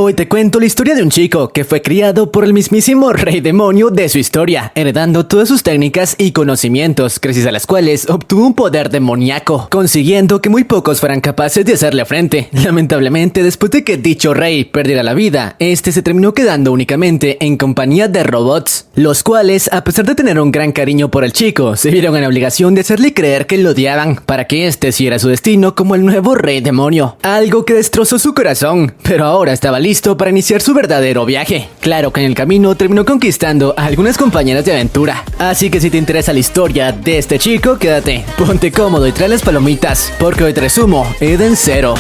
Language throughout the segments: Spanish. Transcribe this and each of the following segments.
Hoy te cuento la historia de un chico que fue criado por el mismísimo rey demonio de su historia, heredando todas sus técnicas y conocimientos, gracias a las cuales obtuvo un poder demoníaco, consiguiendo que muy pocos fueran capaces de hacerle frente. Lamentablemente, después de que dicho rey perdiera la vida, este se terminó quedando únicamente en compañía de robots, los cuales, a pesar de tener un gran cariño por el chico, se vieron en la obligación de hacerle creer que lo odiaban, para que este siguiera su destino como el nuevo rey demonio, algo que destrozó su corazón, pero ahora estaba listo para iniciar su verdadero viaje. Claro que en el camino terminó conquistando a algunas compañeras de aventura, así que si te interesa la historia de este chico, quédate, ponte cómodo y trae las palomitas, porque hoy te resumo Eden Zero.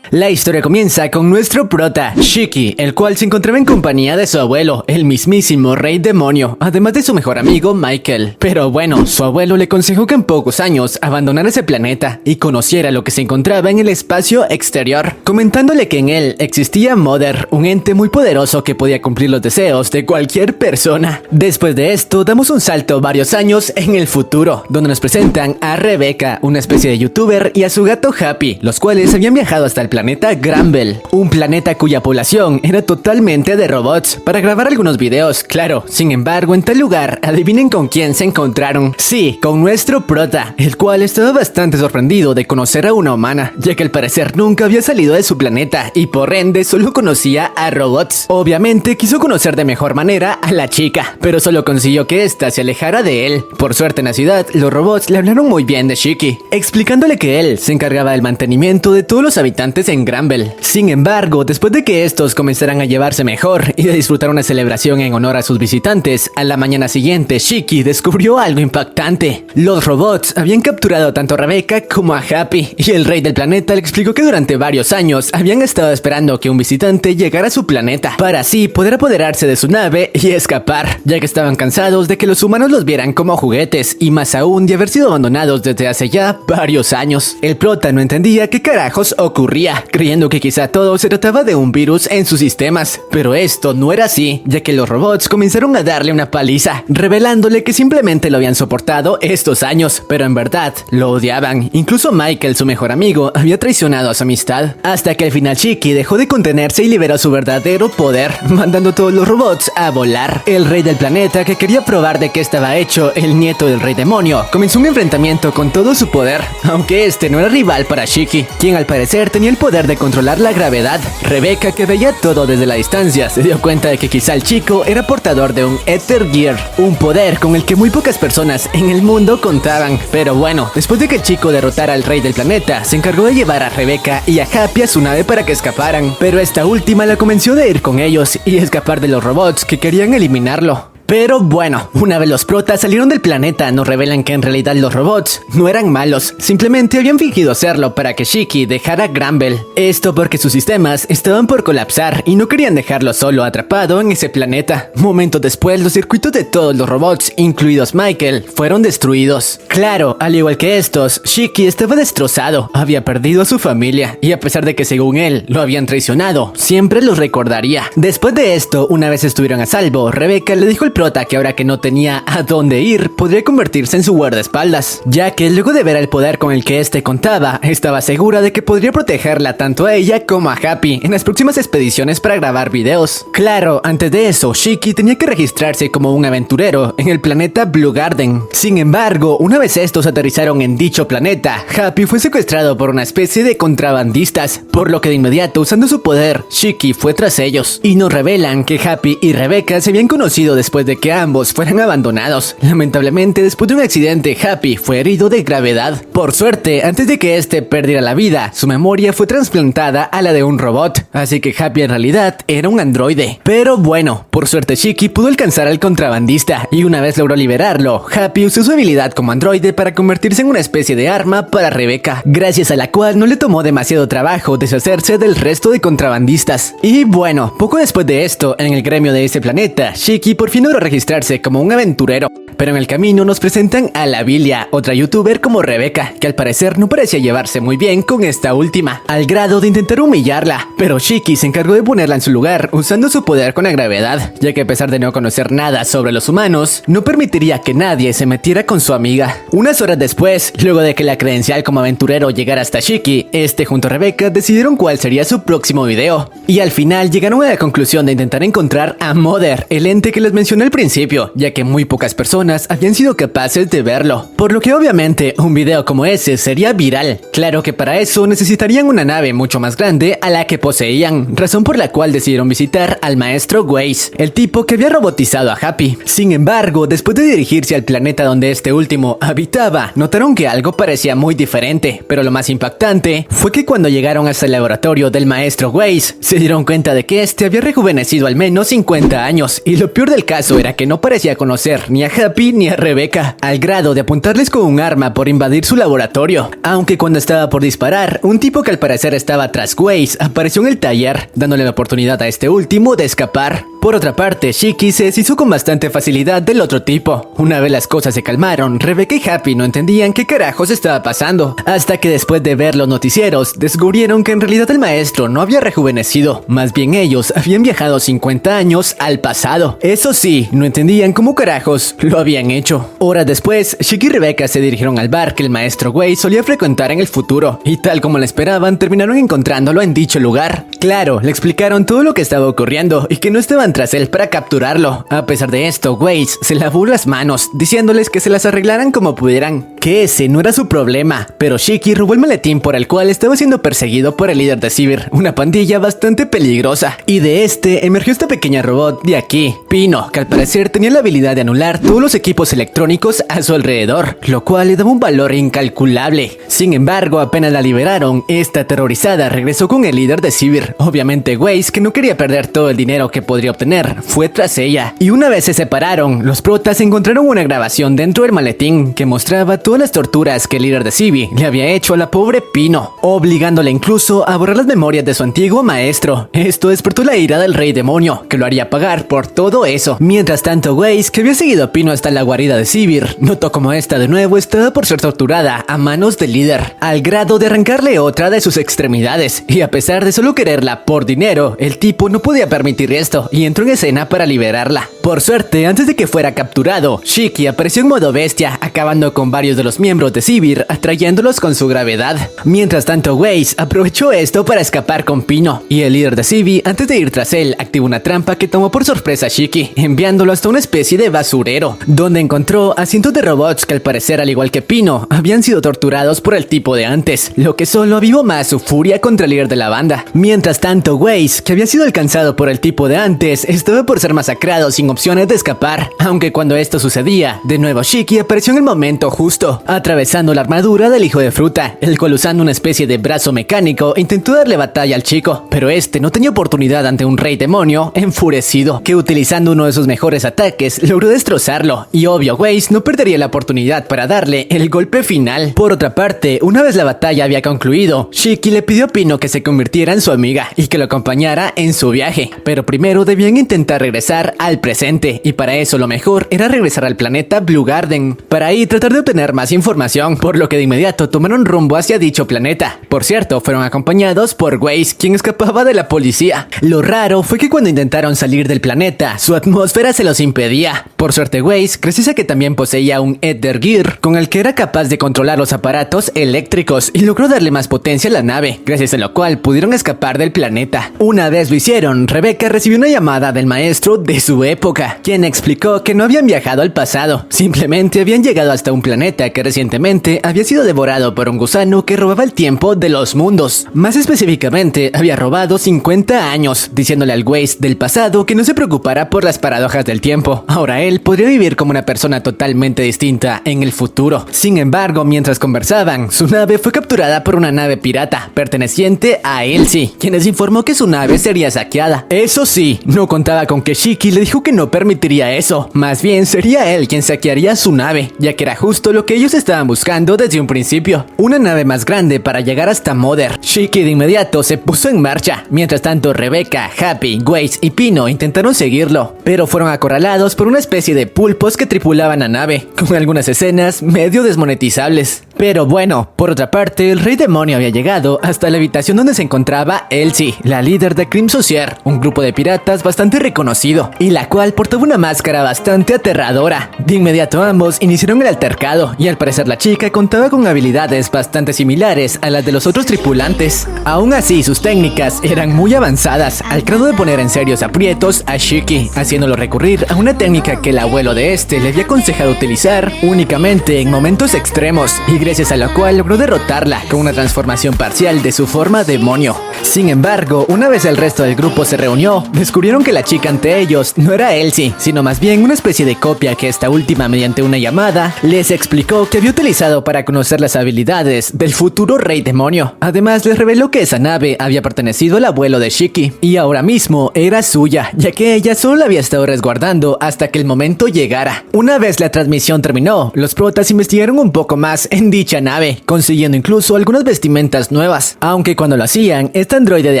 La historia comienza con nuestro prota, Shiki, el cual se encontraba en compañía de su abuelo, el mismísimo rey demonio, además de su mejor amigo Michael. Pero bueno, su abuelo le aconsejó que en pocos años abandonara ese planeta y conociera lo que se encontraba en el espacio exterior, comentándole que en él existía Mother, un ente muy poderoso que podía cumplir los deseos de cualquier persona. Después de esto, damos un salto varios años en el futuro, donde nos presentan a Rebecca, una especie de youtuber, y a su gato Happy, los cuales habían viajado hasta el planeta Granbel, un planeta cuya población era totalmente de robots, para grabar algunos videos, claro. Sin embargo, en tal lugar, adivinen con quién se encontraron. Sí, con nuestro prota, el cual estaba bastante sorprendido de conocer a una humana, ya que al parecer nunca había salido de su planeta y por ende solo conocía a robots. Obviamente quiso conocer de mejor manera a la chica, pero solo consiguió que ésta se alejara de él. Por suerte en la ciudad, los robots le hablaron muy bien de Shiki, explicándole que él se encargaba del mantenimiento de todos los habitantes en Granbel. Sin embargo, después de que estos comenzaran a llevarse mejor y de disfrutar una celebración en honor a sus visitantes, a la mañana siguiente Shiki descubrió algo impactante. Los robots habían capturado tanto a Rebecca como a Happy, y el rey del planeta le explicó que durante varios años habían estado esperando que un visitante llegara a su planeta, para así poder apoderarse de su nave y escapar, ya que estaban cansados de que los humanos los vieran como juguetes, y más aún de haber sido abandonados desde hace ya varios años. El prota no entendía qué carajos ocurría, creyendo que quizá todo se trataba de un virus en sus sistemas, pero esto no era así, ya que los robots comenzaron a darle una paliza, revelándole que simplemente lo habían soportado estos años, pero en verdad lo odiaban. Incluso Michael, su mejor amigo, había traicionado a su amistad, hasta que al final Shiki dejó de contenerse y liberó su verdadero poder, mandando a todos los robots a volar. El rey del planeta, que quería probar de qué estaba hecho el nieto del rey demonio, comenzó un enfrentamiento con todo su poder, aunque este no era rival para Shiki, quien al parecer tenía el poder de controlar la gravedad. Rebecca, que veía todo desde la distancia, se dio cuenta de que quizá el chico era portador de un Ether Gear, un poder con el que muy pocas personas en el mundo contaban. Pero bueno, después de que el chico derrotara al rey del planeta, se encargó de llevar a Rebecca y a Happy a su nave para que escaparan, pero esta última la convenció de ir con ellos y escapar de los robots que querían eliminarlo. Pero bueno, una vez los protas salieron del planeta, nos revelan que en realidad los robots no eran malos, simplemente habían fingido hacerlo para que Shiki dejara Granbel. Esto porque sus sistemas estaban por colapsar y no querían dejarlo solo atrapado en ese planeta. Momentos después, los circuitos de todos los robots, incluidos Michael, fueron destruidos. Claro, al igual que estos, Shiki estaba destrozado, había perdido a su familia, y a pesar de que según él lo habían traicionado, siempre los recordaría. Después de esto, una vez estuvieron a salvo, Rebecca le dijo al prota que ahora que no tenía a dónde ir, podría convertirse en su guardaespaldas, ya que luego de ver el poder con el que este contaba, estaba segura de que podría protegerla tanto a ella como a Happy en las próximas expediciones para grabar videos. Claro, antes de eso, Shiki tenía que registrarse como un aventurero en el planeta Blue Garden. Sin embargo, una vez estos aterrizaron en dicho planeta, Happy fue secuestrado por una especie de contrabandistas, por lo que de inmediato, usando su poder, Shiki fue tras ellos, y nos revelan que Happy y Rebecca se habían conocido después de que ambos fueran abandonados. Lamentablemente, después de un accidente, Happy fue herido de gravedad. Por suerte, antes de que este perdiera la vida, su memoria fue trasplantada a la de un robot, así que Happy en realidad era un androide. Pero bueno, por suerte Shiki pudo alcanzar al contrabandista, y una vez logró liberarlo, Happy usó su habilidad como androide para convertirse en una especie de arma para Rebecca, gracias a la cual no le tomó demasiado trabajo deshacerse del resto de contrabandistas. Y bueno, poco después de esto, en el gremio de ese planeta, Shiki por fin logró registrarse como un aventurero. pero en el camino nos presentan a la Vilia, otra youtuber como Rebeca, que al parecer no parecía llevarse muy bien con esta última, al grado de intentar humillarla, pero Shiki se encargó de ponerla en su lugar usando su poder con la gravedad, ya que a pesar de no conocer nada sobre los humanos, no permitiría que nadie se metiera con su amiga. Unas horas después, luego de que la credencial como aventurero llegara hasta Shiki, junto a Rebeca decidieron cuál sería su próximo video, y al final llegaron a la conclusión de intentar encontrar a Mother, el ente que les mencioné al principio, ya que muy pocas personas habían sido capaces de verlo, por lo que obviamente un video como ese sería viral. Claro que para eso necesitarían una nave mucho más grande a la que poseían, razón por la cual decidieron visitar al maestro Weiss, el tipo que había robotizado a Happy. Sin embargo, después de dirigirse al planeta donde este último habitaba, notaron que algo parecía muy diferente, pero lo más impactante fue que cuando llegaron hasta el laboratorio del maestro Weiss, se dieron cuenta de que este había rejuvenecido al menos 50 años, y lo peor del caso era que no parecía conocer ni a Happy ni a Rebeca, al grado de apuntarles con un arma por invadir su laboratorio, aunque cuando estaba por disparar, un tipo que al parecer estaba tras Weiss apareció en el taller, dándole la oportunidad a este último de escapar. Por otra parte, Shiki se deshizo con bastante facilidad del otro tipo. Una vez las cosas se calmaron, Rebeca y Happy no entendían qué carajos estaba pasando, hasta que después de ver los noticieros, descubrieron que en realidad el maestro no había rejuvenecido, más bien ellos habían viajado 50 años al pasado. Eso sí, no entendían cómo carajos lo habían hecho. Horas después, Shiki y Rebeca se dirigieron al bar que el maestro Weiss solía frecuentar en el futuro, y tal como lo esperaban, terminaron encontrándolo en dicho lugar. Claro, le explicaron todo lo que estaba ocurriendo y que no estaban tras él para capturarlo. A pesar de esto, Weiss se lavó las manos, diciéndoles que se las arreglaran como pudieran, que ese no era su problema, pero Shiki robó el maletín por el cual estaba siendo perseguido por el líder de Sivir, una pandilla bastante peligrosa, y de emergió esta pequeña robot de aquí, Pino, que al parecer tenía la habilidad de anular todos los equipos electrónicos a su alrededor, lo cual le daba un valor incalculable. Sin embargo, apenas la liberaron, esta aterrorizada regresó con el líder de Sivir. Obviamente Weiss, que no quería perder todo el dinero que podría obtener, fue tras ella, y una vez se separaron, los protas encontraron una grabación dentro del maletín que mostraba todas las torturas que el líder de Sivir le había hecho a la pobre Pino, obligándole incluso a borrar las memorias de su antiguo maestro. Esto despertó la ira del rey demonio, que lo haría pagar por todo eso. Mientras tanto, Weiss, que había seguido a Pino hasta la guarida de Sivir, notó como esta de nuevo estaba por ser torturada a manos del líder, al grado de arrancarle otra de sus extremidades, y a pesar de solo quererla por dinero, el tipo no podía permitir esto, y entró en escena para liberarla. Por suerte, antes de que fuera capturado, Shiki apareció en modo bestia, acabando con varios de los miembros de Sivir, atrayéndolos con su gravedad. Mientras tanto, Weiss aprovechó esto para escapar con Pino, y el líder de Sivir, antes de ir tras él, activó una trampa que tomó por sorpresa a Shiki, enviándolo hasta una especie de basurero, donde encontró a cientos de robots que al parecer, al igual que Pino, habían sido torturados por el tipo de antes, lo que solo avivó más su furia contra el líder de la banda. Mientras tanto, Weiss, que había sido alcanzado por el tipo de antes, estaba por ser masacrado sin opciones de escapar, aunque cuando esto sucedía, de nuevo Shiki apareció en el momento justo, atravesando la armadura del hijo de fruta, el cual usando una especie de brazo mecánico intentó darle batalla al chico, pero este no tenía oportunidad ante un rey demonio enfurecido, que utilizando uno de sus mejores ataques logró destrozarlo, y obvio Weiss no perdería la oportunidad para darle el golpe final. Por otra parte, una vez la batalla había concluido, Shiki le pidió a Pino que se convirtiera en su amiga y que lo acompañara en su viaje, pero primero debían intentar regresar al presente, y para eso lo mejor era regresar al planeta Blue Garden, para ahí tratar de obtener más información, por lo que de inmediato tomaron rumbo hacia dicho planeta. Por cierto, fueron acompañados por Weiss, quien escapaba de la policía. Lo raro fue que cuando intentaron salir del planeta, su atmósfera se los impedía. Por suerte Weiss, gracias a que también poseía un Ether Gear, con el que era capaz de controlar los aparatos eléctricos, y logró darle más potencia a la nave, gracias a lo cual pudieron escapar del planeta. Una vez lo hicieron, Rebeca recibió una llamada del maestro de su época, quien explicó que no habían viajado al pasado, simplemente habían llegado hasta un planeta que recientemente había sido devorado por un gusano que robaba el tiempo de los mundos. Más específicamente, había robado 50 años, diciéndole al Weiss del pasado que no se preocupara por las paradojas del tiempo. Ahora él podría vivir como una persona totalmente distinta en el futuro. Sin embargo, mientras conversaban, su nave fue capturada por una nave pirata perteneciente a Elsie, quien les informó que su nave sería saqueada. Eso sí, no contaba con que Shiki le dijo que no permitiría eso. Más bien sería él quien saquearía su nave, ya que era justo lo que ellos estaban buscando desde un principio. Una nave más grande para llegar hasta Mother. Shiki de inmediato se puso en marcha. Mientras tanto, Rebecca, Happy, Waze y Pino intentaron seguirlo, pero fueron acorralados por una especie de pulpos que tripulaban la nave, con algunas escenas medio desmonetizables. Pero bueno, por otra parte, el Rey Demonio había llegado hasta la habitación donde se encontraba Elsie, la líder de Crimson Share, un grupo de piratas bastante reconocido, y la cual portaba una máscara bastante aterradora. De inmediato ambos iniciaron el altercado, y al parecer la chica contaba con habilidades bastante similares a las de los otros tripulantes. Aún así, sus técnicas eran muy avanzadas, al grado de poner en serios aprietos a Shiki, haciéndolo recurrir a una técnica que el abuelo de este le había aconsejado utilizar únicamente en momentos extremos, y gracias a la cual logró derrotarla con una transformación parcial de su forma demonio. Sin embargo, una vez el resto del grupo se reunió, descubrieron que la chica ante ellos no era Elsie, sino más bien una especie de copia que esta última, mediante una llamada, les explicó que había utilizado para conocer las habilidades del futuro Rey Demonio. Además, les reveló que esa nave había pertenecido al abuelo de Shiki, y ahora mismo era suya, ya que ella solo la había estado resguardando hasta que el momento llegara. Una vez la transmisión terminó, los protas investigaron un poco más en dicha nave, consiguiendo incluso algunas vestimentas nuevas, aunque cuando lo hacían, esta androide de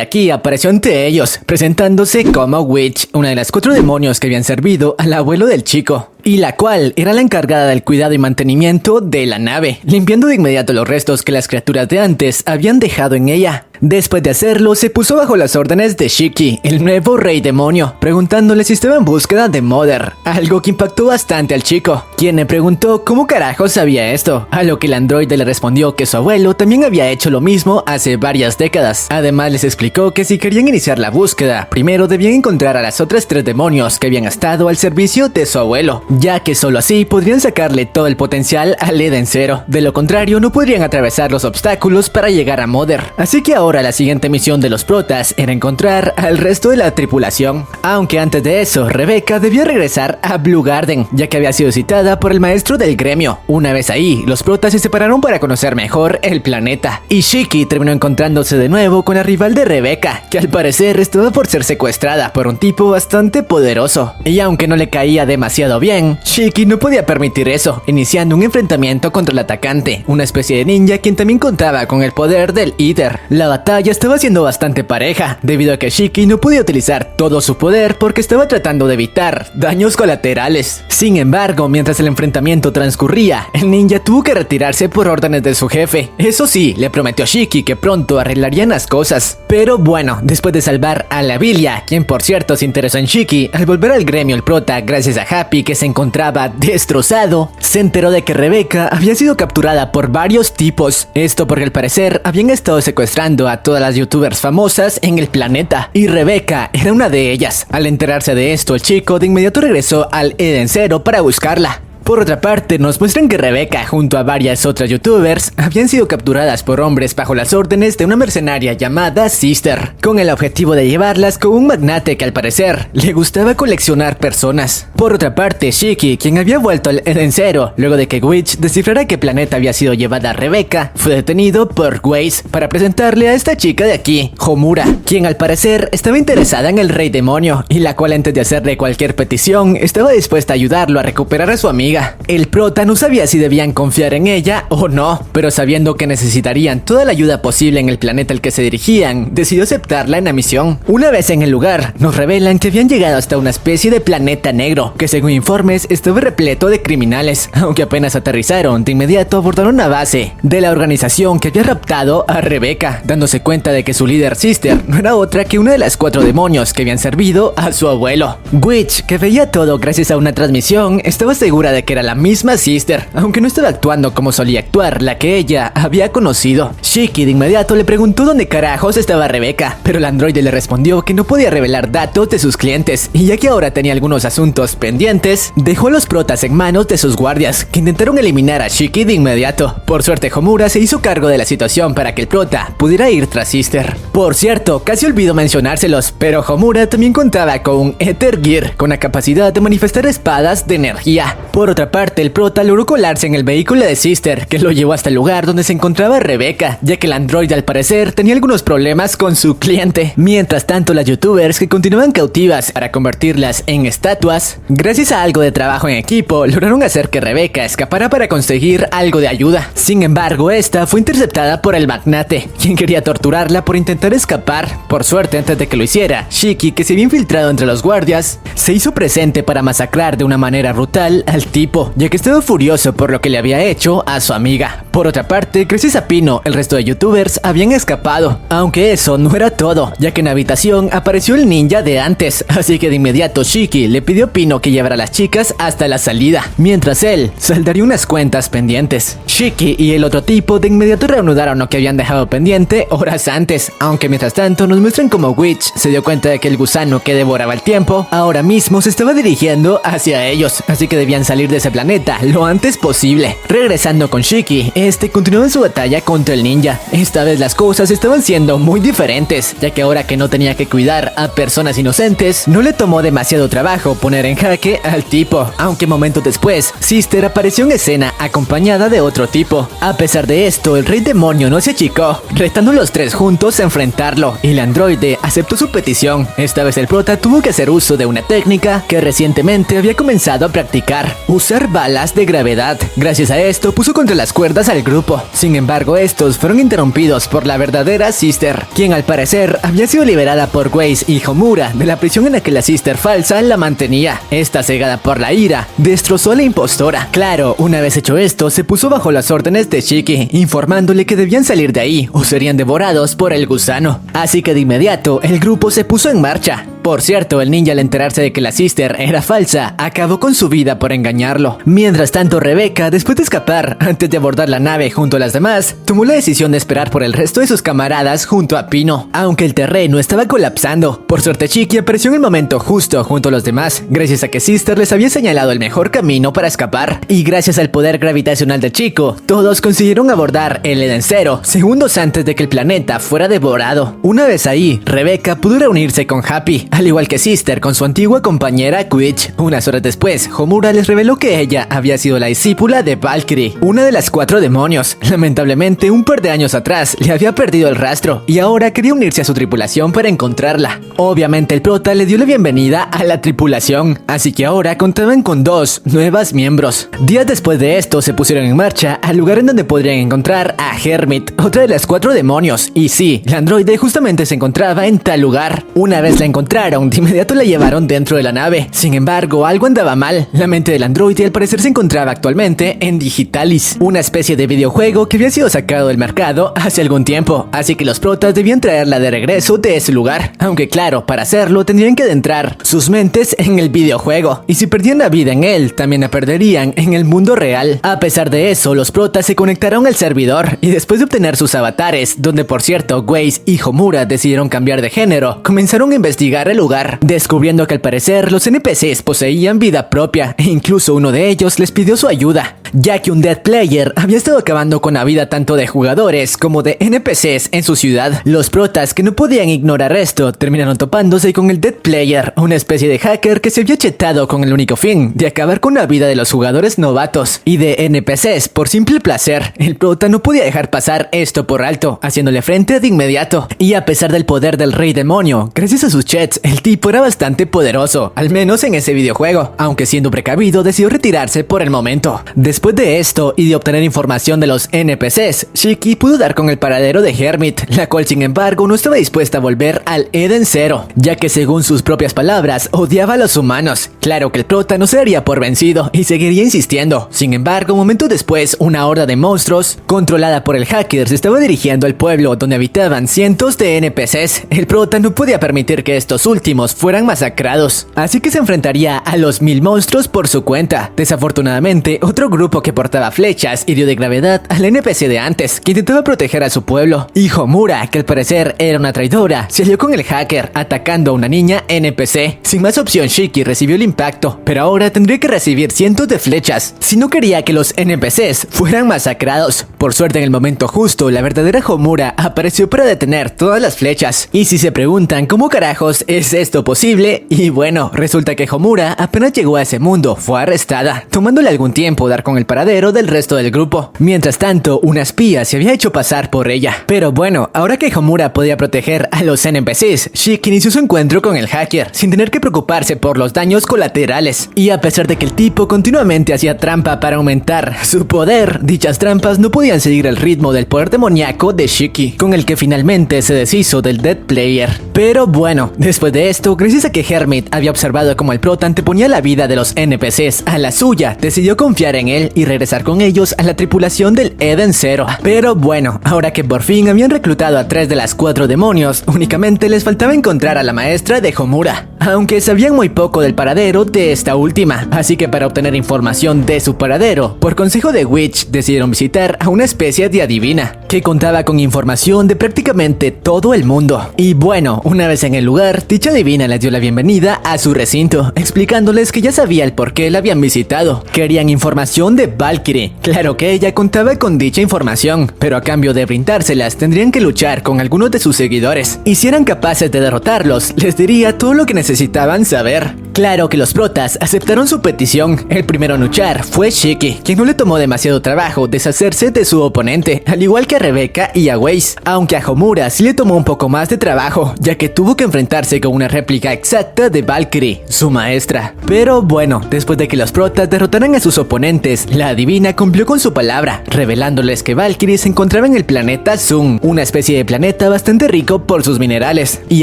aquí apareció ante ellos, presentándose como Witch, una de las 4 demonios que habían servido al abuelo del chico, y la cual era la encargada del cuidado y mantenimiento de la nave, limpiando de inmediato los restos que las criaturas de antes habían dejado en ella. Después de hacerlo, se puso bajo las órdenes de Shiki, el nuevo Rey Demonio, preguntándole si estaba en búsqueda de Mother, algo que impactó bastante al chico, quien le preguntó cómo carajos sabía esto, a lo que el androide le respondió que su abuelo también había hecho lo mismo hace varias décadas. Además les explicó que si querían iniciar la búsqueda, primero debían encontrar a las otras 3 demonios que habían estado al servicio de su abuelo, ya que solo así podrían sacarle todo el potencial al Eden Zero. De lo contrario, no podrían atravesar los obstáculos para llegar a Mother. Así que ahora la siguiente misión de los protas era encontrar al resto de la tripulación. Aunque antes de eso, Rebecca debía regresar a Blue Garden, ya que había sido citada por el maestro del gremio. Una vez ahí, los protas se separaron para conocer mejor el planeta, y Shiki terminó encontrándose de nuevo con la rival de Rebecca, que al parecer estaba por ser secuestrada por un tipo bastante poderoso. Y aunque no le caía demasiado bien, Shiki no podía permitir eso, iniciando un enfrentamiento contra el atacante, una especie de ninja quien también contaba con el poder del Ether. La batalla estaba siendo bastante pareja, debido a que Shiki no podía utilizar todo su poder porque estaba tratando de evitar daños colaterales. Sin embargo, mientras el enfrentamiento transcurría, el ninja tuvo que retirarse por órdenes de su jefe. Eso sí, le prometió a Shiki que pronto arreglarían las cosas. Pero bueno, después de salvar a la Vilia, quien por cierto se interesó en Shiki, al volver al gremio el prota, gracias a Happy que se encontraba destrozado, se enteró de que Rebecca había sido capturada por varios tipos. Esto porque al parecer habían estado secuestrando a todas las youtubers famosas en el planeta, y Rebecca era una de ellas. Al enterarse de esto, el chico de inmediato regresó al Eden Zero para buscarla. Por otra parte, nos muestran que Rebecca, junto a varias otras youtubers, habían sido capturadas por hombres bajo las órdenes de una mercenaria llamada Sister, con el objetivo de llevarlas con un magnate que al parecer le gustaba coleccionar personas. Por otra parte, Shiki, quien había vuelto al Eden Zero luego de que Witch descifrara qué planeta había sido llevada a Rebecca, fue detenido por Waze para presentarle a esta chica de aquí, Homura, quien al parecer estaba interesada en el Rey Demonio, y la cual antes de hacerle cualquier petición, estaba dispuesta a ayudarlo a recuperar a su amiga. El prota no sabía si debían confiar en ella o no, pero sabiendo que necesitarían toda la ayuda posible en el planeta al que se dirigían, decidió aceptarla en la misión. Una vez en el lugar, nos revelan que habían llegado hasta una especie de planeta negro, que según informes estaba repleto de criminales. Aunque apenas aterrizaron, de inmediato abordaron una base de la organización que había raptado a Rebecca, dándose cuenta de que su líder Sister no era otra que una de las 4 demonios que habían servido a su abuelo. Witch, que veía todo gracias a una transmisión, estaba segura de que era la misma Sister, aunque no estaba actuando como solía actuar la que ella había conocido. Shiki de inmediato le preguntó dónde carajos estaba Rebecca, pero el androide le respondió que no podía revelar datos de sus clientes, y ya que ahora tenía algunos asuntos pendientes, dejó a los protas en manos de sus guardias, que intentaron eliminar a Shiki de inmediato. Por suerte, Homura se hizo cargo de la situación para que el prota pudiera ir tras Sister. Por cierto, casi olvido mencionárselos, pero Homura también contaba con un Ether Gear, con la capacidad de manifestar espadas de energía. Por Por otra parte, el prota logró colarse en el vehículo de Sister, que lo llevó hasta el lugar donde se encontraba Rebecca, ya que el androide al parecer tenía algunos problemas con su cliente. Mientras tanto, las youtubers que continuaban cautivas para convertirlas en estatuas, gracias a algo de trabajo en equipo, lograron hacer que Rebecca escapara para conseguir algo de ayuda. Sin embargo, esta fue interceptada por el magnate, quien quería torturarla por intentar escapar. Por suerte, antes de que lo hiciera, Shiki, que se había infiltrado entre los guardias, se hizo presente para masacrar de una manera brutal al tipo, ya que estaba furioso por lo que le había hecho a su amiga. Por otra parte, gracias a Pino, el resto de youtubers habían escapado, aunque eso no era todo, ya que en la habitación apareció el ninja de antes, así que de inmediato Shiki le pidió a Pino que llevara a las chicas hasta la salida, mientras él saldaría unas cuentas pendientes. Shiki y el otro tipo de inmediato reanudaron lo que habían dejado pendiente horas antes, aunque mientras tanto nos muestran cómo Witch se dio cuenta de que el gusano que devoraba el tiempo ahora mismo se estaba dirigiendo hacia ellos, así que debían salir de ese planeta lo antes posible. Regresando con Shiki, este continuó en su batalla contra el ninja. Esta vez las cosas estaban siendo muy diferentes, ya que ahora que no tenía que cuidar a personas inocentes, no le tomó demasiado trabajo poner en jaque al tipo, aunque momentos después, Sister apareció en escena acompañada de otro tipo. A pesar de esto, el rey demonio no se achicó, retando a los tres juntos a enfrentarlo, y el androide aceptó su petición. Esta vez el prota tuvo que hacer uso de una técnica que recientemente había comenzado a practicar: usar balas de gravedad. Gracias a esto puso contra las cuerdas al grupo. Sin embargo, estos fueron interrumpidos por la verdadera Sister, quien al parecer había sido liberada por Waze y Homura de la prisión en la que la Sister falsa la mantenía. Esta, cegada por la ira, destrozó a la impostora. Claro, una vez hecho esto, se puso bajo las órdenes de Shiki, informándole que debían salir de ahí o serían devorados por el gusano. Así que de inmediato, el grupo se puso en marcha. Por cierto, el ninja, al enterarse de que la Sister era falsa, acabó con su vida por engañarlo. Mientras tanto, Rebecca, después de escapar antes de abordar la nave junto a las demás, tomó la decisión de esperar por el resto de sus camaradas junto a Pino, aunque el terreno estaba colapsando. Por suerte, Shiki apareció en el momento justo junto a los demás, gracias a que Sister les había señalado el mejor camino para escapar, y gracias al poder gravitacional de Chico, todos consiguieron abordar el Eden Zero segundos antes de que el planeta fuera devorado. Una vez ahí, Rebecca pudo reunirse con Happy, al igual que Sister con su antigua compañera Quitch. Unas horas después, Homura les reveló que ella había sido la discípula de Valkyrie, una de las 4 demonios. Lamentablemente, un par de años atrás le había perdido el rastro y ahora quería unirse a su tripulación para encontrarla. Obviamente, el prota le dio la bienvenida a la tripulación, así que ahora contaban con 2 nuevas miembros. Días después de esto, se pusieron en marcha al lugar en donde podrían encontrar a Hermit, otra de las 4 demonios. Y sí, la androide justamente se encontraba en tal lugar. Una vez la encontraron, de inmediato la llevaron dentro de la nave. Sin embargo, algo andaba mal. La mente del androide al parecer se encontraba actualmente en Digitalis, una especie de videojuego que había sido sacado del mercado hace algún tiempo, así que los protas debían traerla de regreso de ese lugar. Aunque claro, para hacerlo tendrían que adentrar sus mentes en el videojuego, y si perdían la vida en él, también la perderían en el mundo real. A pesar de eso, los protas se conectaron al servidor, y después de obtener sus avatares, donde por cierto Waze y Homura decidieron cambiar de género, comenzaron a investigar el lugar, descubriendo que al parecer los NPCs poseían vida propia, e incluso uno de ellos les pidió su ayuda, ya que un Dead Player había estado acabando con la vida tanto de jugadores como de NPCs en su ciudad. Los protas, que no podían ignorar esto, terminaron topándose con el Dead Player, una especie de hacker que se había chetado con el único fin de acabar con la vida de los jugadores novatos y de NPCs por simple placer. El prota no podía dejar pasar esto por alto, haciéndole frente de inmediato, y a pesar del poder del rey demonio, gracias a sus chats, el tipo era bastante poderoso, al menos en ese videojuego, aunque siendo precavido decidió retirarse por el momento. Después de esto y de obtener información de los NPCs, Shiki pudo dar con el paradero de Hermit, la cual sin embargo no estaba dispuesta a volver al Eden Zero, ya que según sus propias palabras odiaba a los humanos. Claro que el prota no se daría por vencido y seguiría insistiendo. Sin embargo, momentos después, una horda de monstruos controlada por el hacker se estaba dirigiendo al pueblo donde habitaban cientos de NPCs. El prota no podía permitir que estos últimos fueran masacrados, así que se enfrentaría a los 1000 monstruos por su cuenta. Desafortunadamente, otro grupo que portaba flechas hirió de gravedad al NPC de antes, que intentaba proteger a su pueblo, y Homura, que al parecer era una traidora, se alió con el hacker, atacando a una niña NPC. Sin más opción, Shiki recibió el impacto, pero ahora tendría que recibir cientos de flechas si no quería que los NPCs fueran masacrados. Por suerte, en el momento justo, la verdadera Homura apareció para detener todas las flechas. Y si se preguntan cómo carajos ¿Es esto posible? Y bueno, resulta que Homura apenas llegó a ese mundo, fue arrestada, tomándole algún tiempo dar con el paradero del resto del grupo. Mientras tanto, una espía se había hecho pasar por ella. Pero bueno, ahora que Homura podía proteger a los NPCs, Shiki inició su encuentro con el hacker, sin tener que preocuparse por los daños colaterales. Y a pesar de que el tipo continuamente hacía trampa para aumentar su poder, dichas trampas no podían seguir el ritmo del poder demoníaco de Shiki, con el que finalmente se deshizo del Dead Player. Pero bueno, después de esto, gracias a que Hermit había observado cómo el prota anteponía la vida de los NPCs a la suya, decidió confiar en él y regresar con ellos a la tripulación del Eden Zero. Pero bueno, ahora que por fin habían reclutado a 3 de las 4 demonios, únicamente les faltaba encontrar a la maestra de Homura, aunque sabían muy poco del paradero de esta última, así que para obtener información de su paradero, por consejo de Witch decidieron visitar a una especie de adivina, que contaba con información de prácticamente todo el mundo. Y bueno, una vez en el lugar, dicha adivina les dio la bienvenida a su recinto, explicándoles que ya sabía el por qué la habían visitado. Querían información de Valkyrie. Claro que ella contaba con dicha información, pero a cambio de brindárselas tendrían que luchar con algunos de sus seguidores. Y si eran capaces de derrotarlos, les diría todo lo que necesitaban saber. Claro que los protas aceptaron su petición. El primero en luchar fue Shiki, quien no le tomó demasiado trabajo deshacerse de su oponente, al igual que a Rebecca y a Weiss, aunque a Homura sí le tomó un poco más de trabajo, ya que tuvo que enfrentarse con una réplica exacta de Valkyrie, su maestra. Pero bueno, después de que los protas derrotaran a sus oponentes, la adivina cumplió con su palabra, revelándoles que Valkyrie se encontraba en el planeta Sun, una especie de planeta bastante rico por sus minerales. Y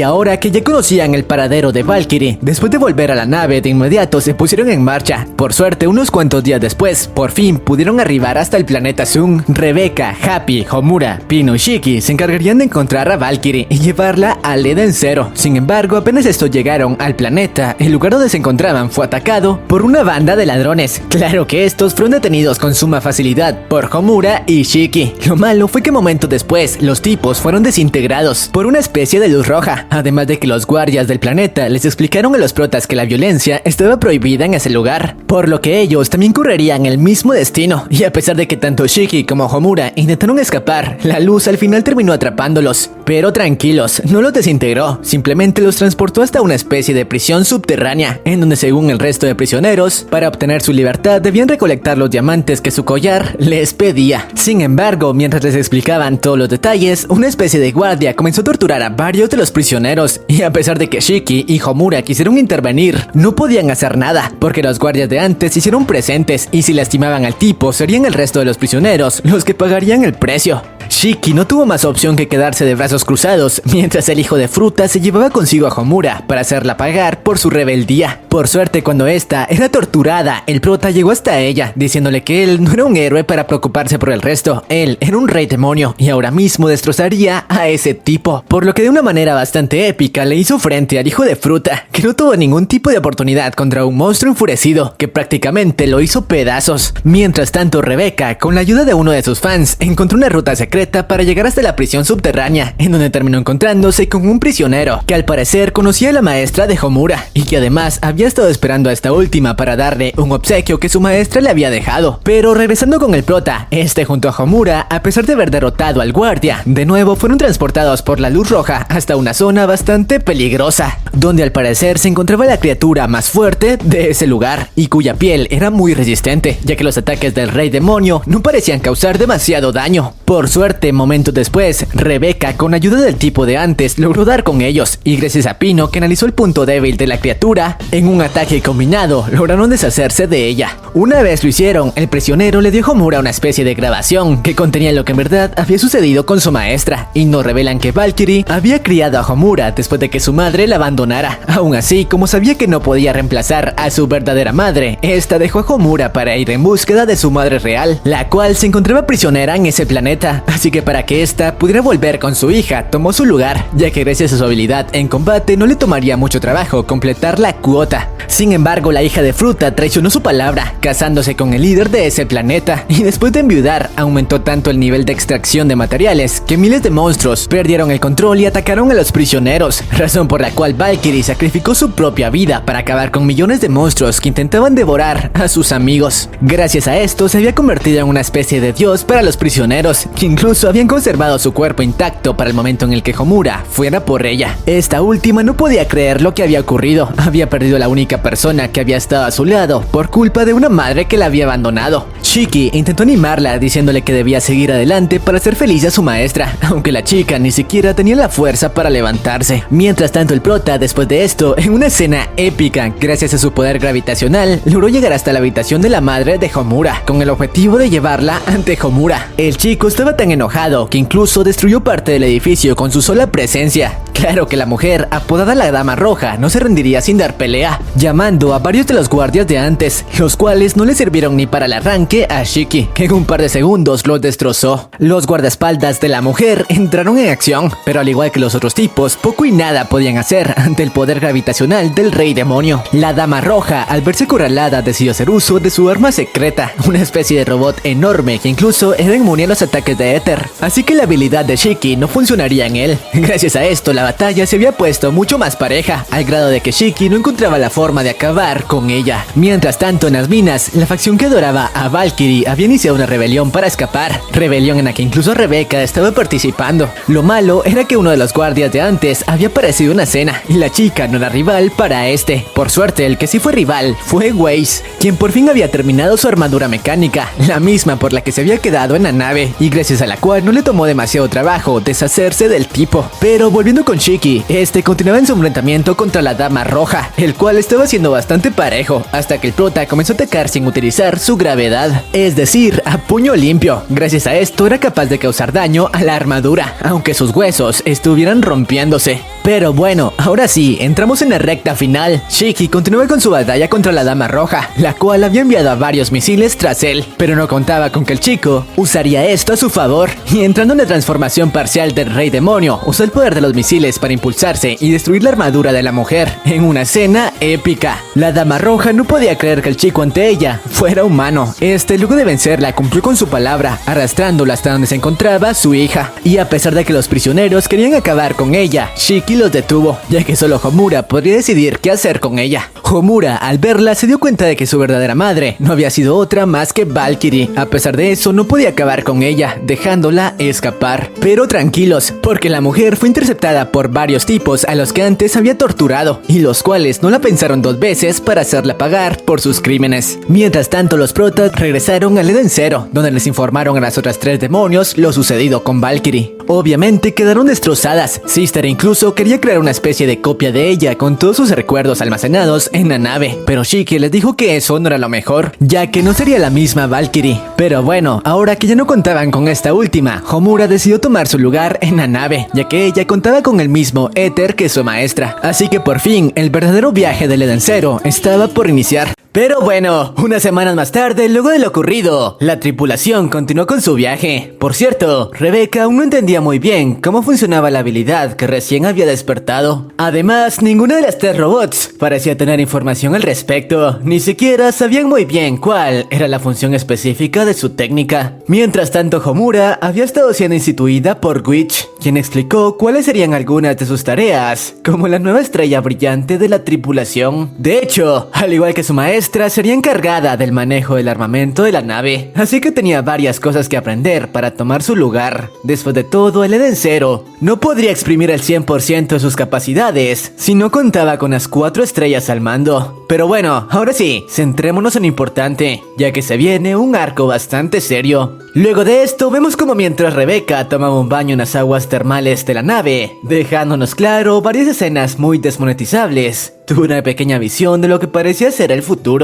ahora que ya conocían el paradero de Valkyrie, después de volver a la nave, de inmediato se pusieron en marcha. Por suerte, unos cuantos días después, por fin pudieron arribar hasta el planeta Sun. Rebecca, Happy, Homura, Pino y Shiki se encargarían de encontrar a Valkyrie y llevarla al Eden Zero. Sin embargo, apenas estos llegaron al planeta, el lugar donde se encontraban fue atacado por una banda de ladrones. Claro que estos fueron detenidos con suma facilidad por Homura y Shiki. Lo malo fue que momentos después, los tipos fueron desintegrados por una especie de luz roja, además de que los guardias del planeta les explicaron a los protas que la violencia estaba prohibida en ese lugar, por lo que ellos también correrían el mismo destino. Y a pesar de que tanto Shiki como Homura intentaron escapar, la luz al final terminó atrapándolos. Pero tranquilos, no los desintegró, simplemente los transportó hasta una especie de prisión subterránea, en donde según el resto de prisioneros, para obtener su libertad debían recolectar los diamantes que su collar les pedía. Sin embargo, mientras les explicaban todos los detalles, una especie de guardia comenzó a torturar a varios de los prisioneros, y a pesar de que Shiki y Homura quisieron intervenir, no podían hacer nada, porque los guardias de antes se hicieron presentes, y si lastimaban al tipo, serían el resto de los prisioneros los que pagarían el precio. Shiki no tuvo más opción que quedarse de brazos cruzados, mientras el hijo de fruta se llevaba consigo a Homura para hacerla pagar por su rebeldía. Por suerte, cuando esta era torturada, el prota llegó hasta ella, diciéndole que él no era un héroe para preocuparse por el resto, él era un rey demonio, y ahora mismo destrozaría a ese tipo. Por lo que de una manera bastante épica le hizo frente al hijo de fruta, que no tuvo ningún tipo de oportunidad contra un monstruo enfurecido, que prácticamente lo hizo pedazos. Mientras tanto, Rebecca, con la ayuda de uno de sus fans, encontró una ruta secreta para llegar hasta la prisión subterránea, en donde terminó encontrándose con un prisionero que al parecer conocía a la maestra de Homura y que además había estado esperando a esta última para darle un obsequio que su maestra le había dejado. Pero regresando con el prota, junto a Homura, a pesar de haber derrotado al guardia, de nuevo fueron transportados por la luz roja hasta una zona bastante peligrosa, donde al parecer se encontraba la criatura más fuerte de ese lugar y cuya piel era muy resistente, ya que los ataques del rey demonio no parecían causar demasiado daño. Por suerte, momentos después, Rebecca, con ayuda del tipo de antes, logró dar con ellos, y gracias a Pino, que analizó el punto débil de la criatura, en un ataque combinado, lograron deshacerse de ella. Una vez lo hicieron, el prisionero le dio a Homura una especie de grabación que contenía lo que en verdad había sucedido con su maestra, y nos revelan que Valkyrie había criado a Homura después de que su madre la abandonara. Aún así, como sabía que no podía reemplazar a su verdadera madre, esta dejó a Homura para ir en búsqueda de su madre real, la cual se encontraba prisionera en ese planeta. Así que para que ésta pudiera volver con su hija, tomó su lugar, ya que gracias a su habilidad en combate no le tomaría mucho trabajo completar la cuota. Sin embargo, la hija de fruta traicionó su palabra, casándose con el líder de ese planeta, y después de enviudar, aumentó tanto el nivel de extracción de materiales que miles de monstruos perdieron el control y atacaron a los prisioneros, razón por la cual Valkyrie sacrificó su propia vida para acabar con millones de monstruos que intentaban devorar a sus amigos. Gracias a esto, se había convertido en una especie de dios para los prisioneros, antes, que incluso habían conservado su cuerpo intacto para el momento en el que Homura fuera por ella. Esta última no podía creer lo que había ocurrido. Había perdido la única persona que había estado a su lado por culpa de una madre que la había abandonado. Shiki intentó animarla diciéndole que debía seguir adelante para hacer feliz a su maestra, aunque la chica ni siquiera tenía la fuerza para levantarse. Mientras tanto, el prota, después de esto, en una escena épica, gracias a su poder gravitacional, logró llegar hasta la habitación de la madre de Homura, con el objetivo de llevarla ante Homura. El chico estaba tan enojado que incluso destruyó parte del edificio con su sola presencia. Claro que la mujer, apodada la Dama Roja, no se rendiría sin dar pelea, llamando a varios de los guardias de antes, los cuales no le sirvieron ni para el arranque a Shiki, que en un par de segundos los destrozó. Los guardaespaldas de la mujer entraron en acción, pero al igual que los otros tipos, poco y nada podían hacer ante el poder gravitacional del Rey Demonio. La Dama Roja, al verse acorralada, decidió hacer uso de su arma secreta, una especie de robot enorme que incluso era inmune a los ataques de éter, así que la habilidad de Shiki no funcionaría en él. Gracias a esto, la batalla se había puesto mucho más pareja, al grado de que Shiki no encontraba la forma de acabar con ella. Mientras tanto, en las minas, la facción que adoraba a Valkyrie había iniciado una rebelión para escapar, rebelión en la que incluso Rebeca estaba participando. Lo malo era que uno de los guardias de antes había aparecido en la escena y la chica no era rival para este. Por suerte, el que sí fue rival fue Weiss, quien por fin había terminado su armadura mecánica, la misma por la que se había quedado en la nave, y gracias a la cual no le tomó demasiado trabajo deshacerse del tipo. Pero volviendo con Shiki, este continuaba en su enfrentamiento contra la Dama Roja, el cual estaba siendo bastante parejo, hasta que el prota comenzó a atacar sin utilizar su gravedad, es decir, a puño limpio. Gracias a esto era capaz de causar daño a la armadura, aunque sus huesos estuvieran rompiéndose. Pero bueno, ahora sí, entramos en la recta final. Shiki continuaba con su batalla contra la Dama Roja, la cual había enviado a varios misiles tras él, pero no contaba con que el chico usaría esto a su favor, y entrando en la transformación parcial del Rey Demonio, usó el poder de los misiles para impulsarse y destruir la armadura de la mujer, en una escena épica. La Dama Roja no podía creer que el chico ante ella fuera humano. Luego de vencerla, cumplió con su palabra, arrastrándola hasta donde se encontraba su hija, y a pesar de que los prisioneros querían acabar con ella, Shiki los detuvo, ya que solo Homura podría decidir qué hacer con ella. Homura, al verla, se dio cuenta de que su verdadera madre no había sido otra más que Valkyrie. A pesar de eso, no podía acabar con ella, dejándola escapar. Pero tranquilos, porque la mujer fue interceptada por varios tipos a los que antes había torturado, y los cuales no la pensaron dos veces para hacerla pagar por sus crímenes. Mientras tanto, los protas regresaron al Eden Zero, donde les informaron a las otras tres demonios lo sucedido con Valkyrie. Obviamente quedaron destrozadas. Sister incluso quería crear una especie de copia de ella con todos sus recuerdos almacenados en la nave, pero Shiki les dijo que eso no era lo mejor, ya que no sería la misma Valkyrie. Pero bueno, ahora que ya no contaban con esta última, Homura decidió tomar su lugar en la nave, ya que ella contaba con el mismo éter que su maestra. Así que por fin, el verdadero viaje del Eden Zero estaba por iniciar. Pero bueno, unas semanas más tarde, luego de lo ocurrido, la tripulación continuó con su viaje. Por cierto, Rebeca aún no entendía muy bien cómo funcionaba la habilidad que recién había despertado. Además, ninguna de las tres robots parecía tener información al respecto, ni siquiera sabían muy bien cuál era la función específica de su técnica. Mientras tanto, Homura había estado siendo instituida por Witch, quien explicó cuáles serían algunas de sus tareas, como la nueva estrella brillante de la tripulación. De hecho, al igual que su maestra, sería encargada del manejo del armamento de la nave, así que tenía varias cosas que aprender para tomar su lugar. Después de todo, el Eden Zero no podría exprimir el 100% de sus capacidades si no contaba con las 4 estrellas al mando. Pero bueno, ahora sí, centrémonos en lo importante, ya que se viene un arco bastante serio. Luego de esto, vemos como mientras Rebeca tomaba un baño en las aguas termales de la nave, dejándonos claro varias escenas muy desmonetizables, tuvo una pequeña visión de lo que parecía ser el futuro.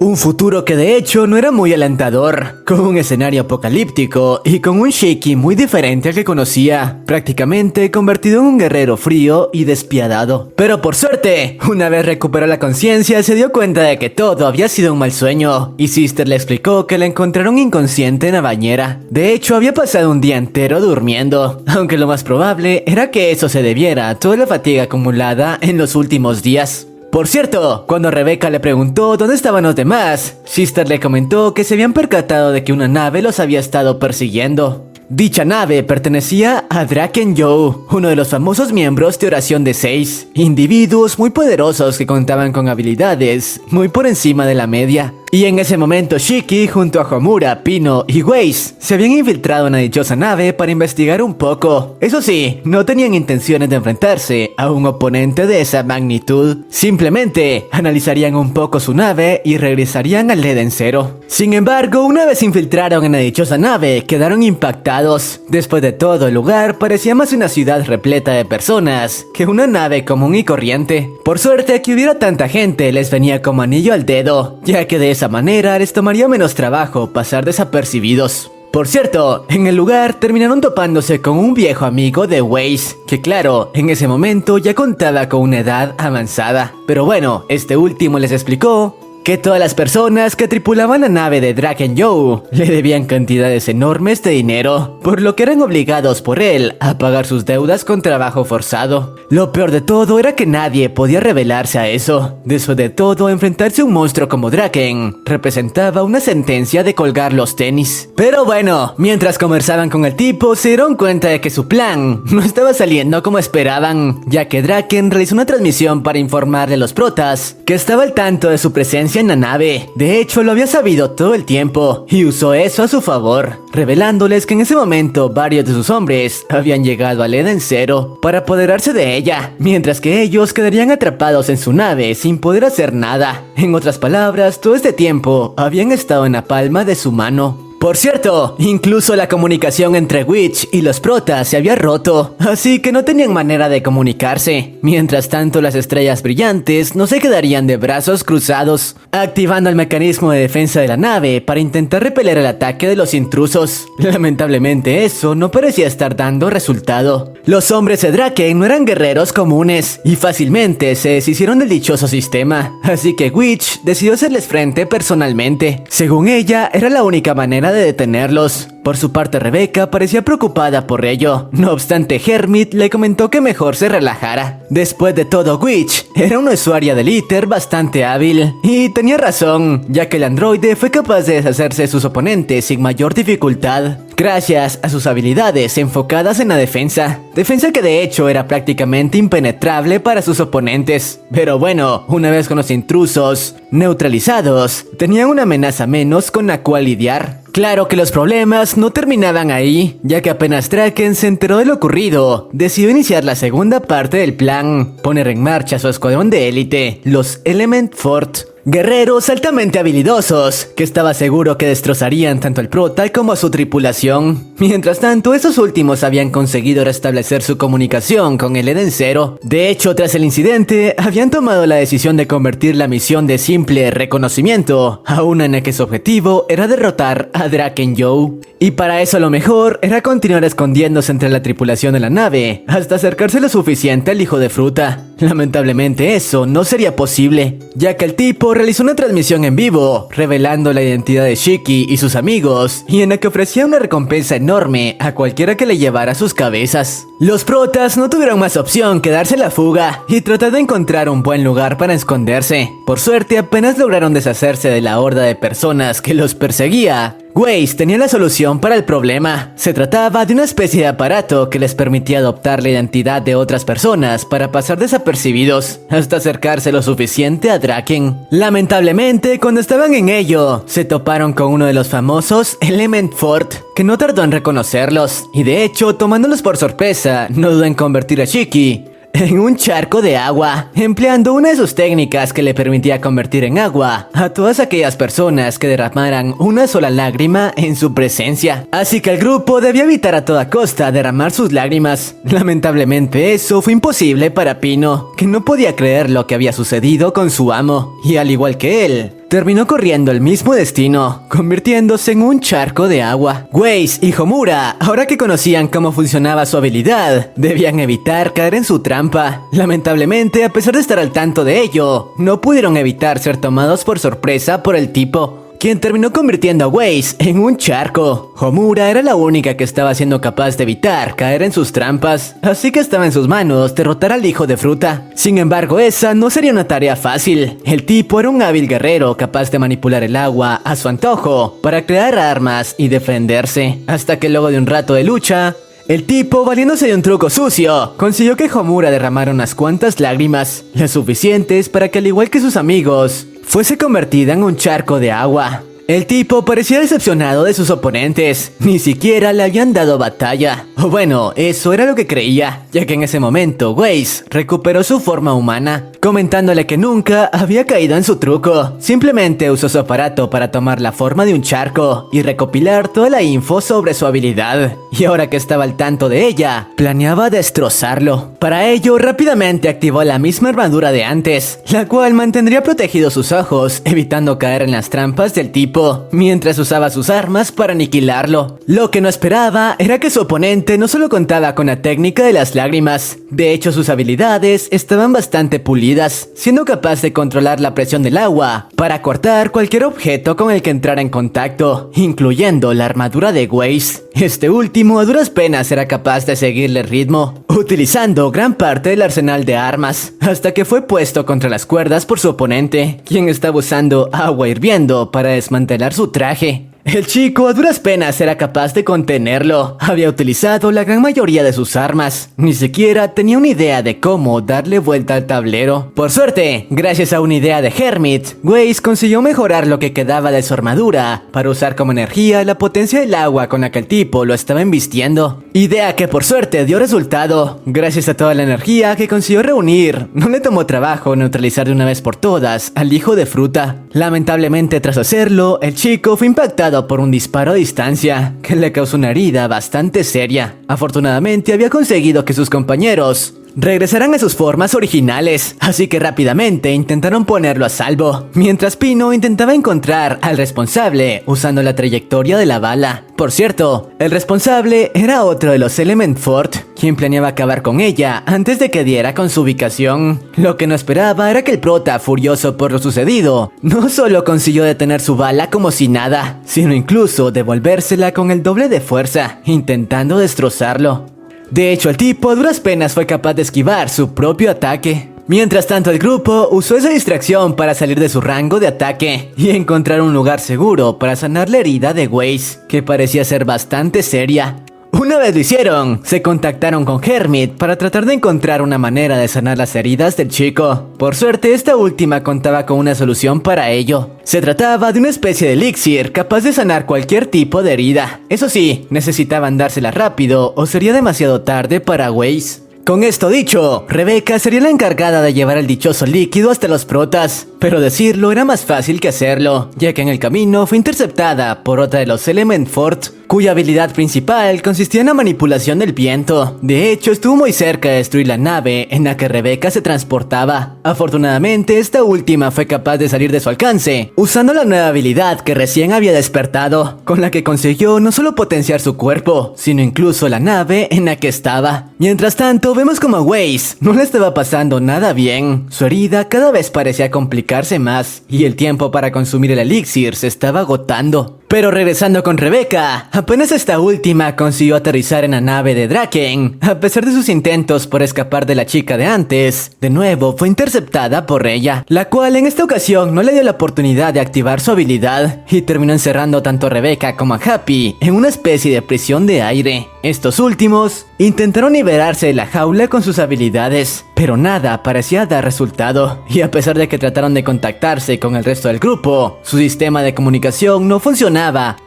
Un futuro que de hecho no era muy alentador, con un escenario apocalíptico y con un Shiki muy diferente al que conocía, prácticamente convertido en un guerrero frío y despiadado. Pero por suerte, una vez recuperó la conciencia, se dio cuenta de que todo había sido un mal sueño, y Sister le explicó que la encontraron inconsciente en la bañera. De hecho, había pasado un día entero durmiendo, aunque lo más probable era que eso se debiera a toda la fatiga acumulada en los últimos días. Por cierto, cuando Rebeca le preguntó dónde estaban los demás, Sister le comentó que se habían percatado de que una nave los había estado persiguiendo. Dicha nave pertenecía a Draken Joe, uno de los famosos miembros de Oración de 6, individuos muy poderosos que contaban con habilidades muy por encima de la media. Y en ese momento Shiki, junto a Homura, Pino y Waze, se habían infiltrado en la dichosa nave para investigar un poco. Eso sí, no tenían intenciones de enfrentarse a un oponente de esa magnitud. Simplemente analizarían un poco su nave y regresarían al Eden Zero. Sin embargo, una vez se infiltraron en la dichosa nave, quedaron impactados. Después de todo, el lugar parecía más una ciudad repleta de personas que una nave común y corriente. Por suerte, que hubiera tanta gente les venía como anillo al dedo, ya que de esa manera les tomaría menos trabajo pasar desapercibidos. Por cierto, en el lugar terminaron topándose con un viejo amigo de Waze, que claro, en ese momento ya contaba con una edad avanzada. Pero bueno, este último les explicó que todas las personas que tripulaban la nave de Draken Joe le debían cantidades enormes de dinero, por lo que eran obligados por él a pagar sus deudas con trabajo forzado. Lo peor de todo era que nadie podía rebelarse a eso. Después de todo, enfrentarse a un monstruo como Draken representaba una sentencia de colgar los tenis. Pero bueno, mientras conversaban con el tipo, se dieron cuenta de que su plan no estaba saliendo como esperaban, ya que Draken realizó una transmisión para informarle a los protas que estaba al tanto de su presencia en la nave. De hecho, lo había sabido todo el tiempo y usó eso a su favor, revelándoles que en ese momento varios de sus hombres habían llegado al Eden Zero para apoderarse de ella, mientras que ellos quedarían atrapados en su nave sin poder hacer nada. En otras palabras, todo este tiempo habían estado en la palma de su mano. Por cierto, incluso la comunicación entre Witch y los protas se había roto, así que no tenían manera de comunicarse. Mientras tanto, las estrellas brillantes no se quedarían de brazos cruzados, activando el mecanismo de defensa de la nave para intentar repeler el ataque de los intrusos. Lamentablemente eso no parecía estar dando resultado. Los hombres de Draken no eran guerreros comunes y fácilmente se deshicieron del dichoso sistema, así que Witch decidió hacerles frente personalmente. Según ella, era la única manera de detenerlos. Por su parte, Rebecca parecía preocupada por ello. No obstante, Hermit le comentó que mejor se relajara. Después de todo, Witch era una usuaria del Ether bastante hábil. Y tenía razón, ya que el androide fue capaz de deshacerse de sus oponentes sin mayor dificultad, gracias a sus habilidades enfocadas en la defensa. Defensa que de hecho era prácticamente impenetrable para sus oponentes. Pero bueno, una vez con los intrusos neutralizados, tenían una amenaza menos con la cual lidiar. Claro que los problemas no terminaban ahí, ya que apenas Draken se enteró de lo ocurrido, decidió iniciar la segunda parte del plan, poner en marcha su escuadrón de élite, los Element Fort. Guerreros altamente habilidosos, que estaba seguro que destrozarían tanto al prota como a su tripulación. Mientras tanto, esos últimos habían conseguido restablecer su comunicación con el Eden Zero. De hecho, tras el incidente, habían tomado la decisión de convertir la misión de simple reconocimiento a una en la que su objetivo era derrotar a Draken Joe. Y para eso lo mejor era continuar escondiéndose entre la tripulación de la nave, hasta acercarse lo suficiente al hijo de fruta. Lamentablemente eso no sería posible, ya que el tipo realizó una transmisión en vivo, revelando la identidad de Shiki y sus amigos, y en la que ofrecía una recompensa enorme a cualquiera que le llevara sus cabezas. Los protas no tuvieron más opción que darse la fuga y tratar de encontrar un buen lugar para esconderse. Por suerte, apenas lograron deshacerse de la horda de personas que los perseguía, Waze tenía la solución para el problema. Se trataba de una especie de aparato que les permitía adoptar la identidad de otras personas para pasar desapercibidos hasta acercarse lo suficiente a Draken. Lamentablemente, cuando estaban en ello, se toparon con uno de los famosos Element Fort, que no tardó en reconocerlos, y de hecho, tomándolos por sorpresa, no dudó en convertir a Shiki en un charco de agua, empleando una de sus técnicas que le permitía convertir en agua a todas aquellas personas que derramaran una sola lágrima en su presencia. Así que el grupo debía evitar a toda costa derramar sus lágrimas. Lamentablemente eso fue imposible para Pino, que no podía creer lo que había sucedido con su amo, y al igual que él, terminó corriendo el mismo destino, convirtiéndose en un charco de agua. Waze y Homura, ahora que conocían cómo funcionaba su habilidad, debían evitar caer en su trampa. Lamentablemente, a pesar de estar al tanto de ello, no pudieron evitar ser tomados por sorpresa por el tipo, quien terminó convirtiendo a Waze en un charco. Homura era la única que estaba siendo capaz de evitar caer en sus trampas, así que estaba en sus manos derrotar al hijo de fruta. Sin embargo, esa no sería una tarea fácil. El tipo era un hábil guerrero capaz de manipular el agua a su antojo para crear armas y defenderse, hasta que luego de un rato de lucha, el tipo, valiéndose de un truco sucio, consiguió que Homura derramara unas cuantas lágrimas, las suficientes para que, al igual que sus amigos, fuese convertida en un charco de agua. El tipo parecía decepcionado de sus oponentes, ni siquiera le habían dado batalla. O bueno, eso era lo que creía, ya que en ese momento Waze recuperó su forma humana, comentándole que nunca había caído en su truco. Simplemente usó su aparato para tomar la forma de un charco y recopilar toda la info sobre su habilidad. Y ahora que estaba al tanto de ella, planeaba destrozarlo. Para ello, rápidamente activó la misma armadura de antes, la cual mantendría protegidos sus ojos, evitando caer en las trampas del tipo, mientras usaba sus armas para aniquilarlo. Lo que no esperaba era que su oponente no solo contaba con la técnica de las lágrimas, de hecho sus habilidades estaban bastante pulidas, siendo capaz de controlar la presión del agua para cortar cualquier objeto con el que entrara en contacto, incluyendo la armadura de Waze. Este último a duras penas era capaz de seguirle el ritmo, utilizando gran parte del arsenal de armas, hasta que fue puesto contra las cuerdas por su oponente, quien estaba usando agua hirviendo para desmantelar su traje. El chico a duras penas era capaz de contenerlo. Había utilizado la gran mayoría de sus armas. Ni siquiera tenía una idea de cómo darle vuelta al tablero. Por suerte, gracias a una idea de Hermit, Waze consiguió mejorar lo que quedaba de su armadura para usar como energía la potencia del agua con la que el tipo lo estaba embistiendo. Idea que por suerte dio resultado. Gracias a toda la energía que consiguió reunir, no le tomó trabajo neutralizar de una vez por todas al hijo de fruta. Lamentablemente, tras hacerlo, el chico fue impactado por un disparo a distancia que le causó una herida bastante seria. Afortunadamente había conseguido que sus compañeros regresaran a sus formas originales, así que rápidamente intentaron ponerlo a salvo, mientras Pino intentaba encontrar al responsable usando la trayectoria de la bala. Por cierto, el responsable era otro de los Element Fort, quien planeaba acabar con ella antes de que diera con su ubicación. Lo que no esperaba era que el prota, furioso por lo sucedido, no solo consiguió detener su bala como si nada, sino incluso devolvérsela con el doble de fuerza, intentando destrozarlo. De hecho, el tipo a duras penas fue capaz de esquivar su propio ataque. Mientras tanto, el grupo usó esa distracción para salir de su rango de ataque y encontrar un lugar seguro para sanar la herida de Waze, que parecía ser bastante seria. Una vez lo hicieron, se contactaron con Hermit para tratar de encontrar una manera de sanar las heridas del chico. Por suerte, esta última contaba con una solución para ello. Se trataba de una especie de elixir capaz de sanar cualquier tipo de herida. Eso sí, necesitaban dársela rápido o sería demasiado tarde para Waze. Con esto dicho, Rebecca sería la encargada de llevar el dichoso líquido hasta los protas, pero decirlo era más fácil que hacerlo, ya que en el camino fue interceptada por otra de los Element Fort, cuya habilidad principal consistía en la manipulación del viento. De hecho, estuvo muy cerca de destruir la nave en la que Rebecca se transportaba. Afortunadamente, esta última fue capaz de salir de su alcance, usando la nueva habilidad que recién había despertado, con la que consiguió no solo potenciar su cuerpo, sino incluso la nave en la que estaba. Mientras tanto, vemos como a Waze no le estaba pasando nada bien. Su herida cada vez parecía complicarse más, y el tiempo para consumir el elixir se estaba agotando. Pero regresando con Rebecca, apenas esta última consiguió aterrizar en la nave de Draken. A pesar de sus intentos por escapar de la chica de antes, de nuevo fue interceptada por ella, la cual en esta ocasión no le dio la oportunidad de activar su habilidad y terminó encerrando tanto a Rebecca como a Happy en una especie de prisión de aire. Estos últimos intentaron liberarse de la jaula con sus habilidades, pero nada parecía dar resultado, y a pesar de que trataron de contactarse con el resto del grupo, su sistema de comunicación no funcionaba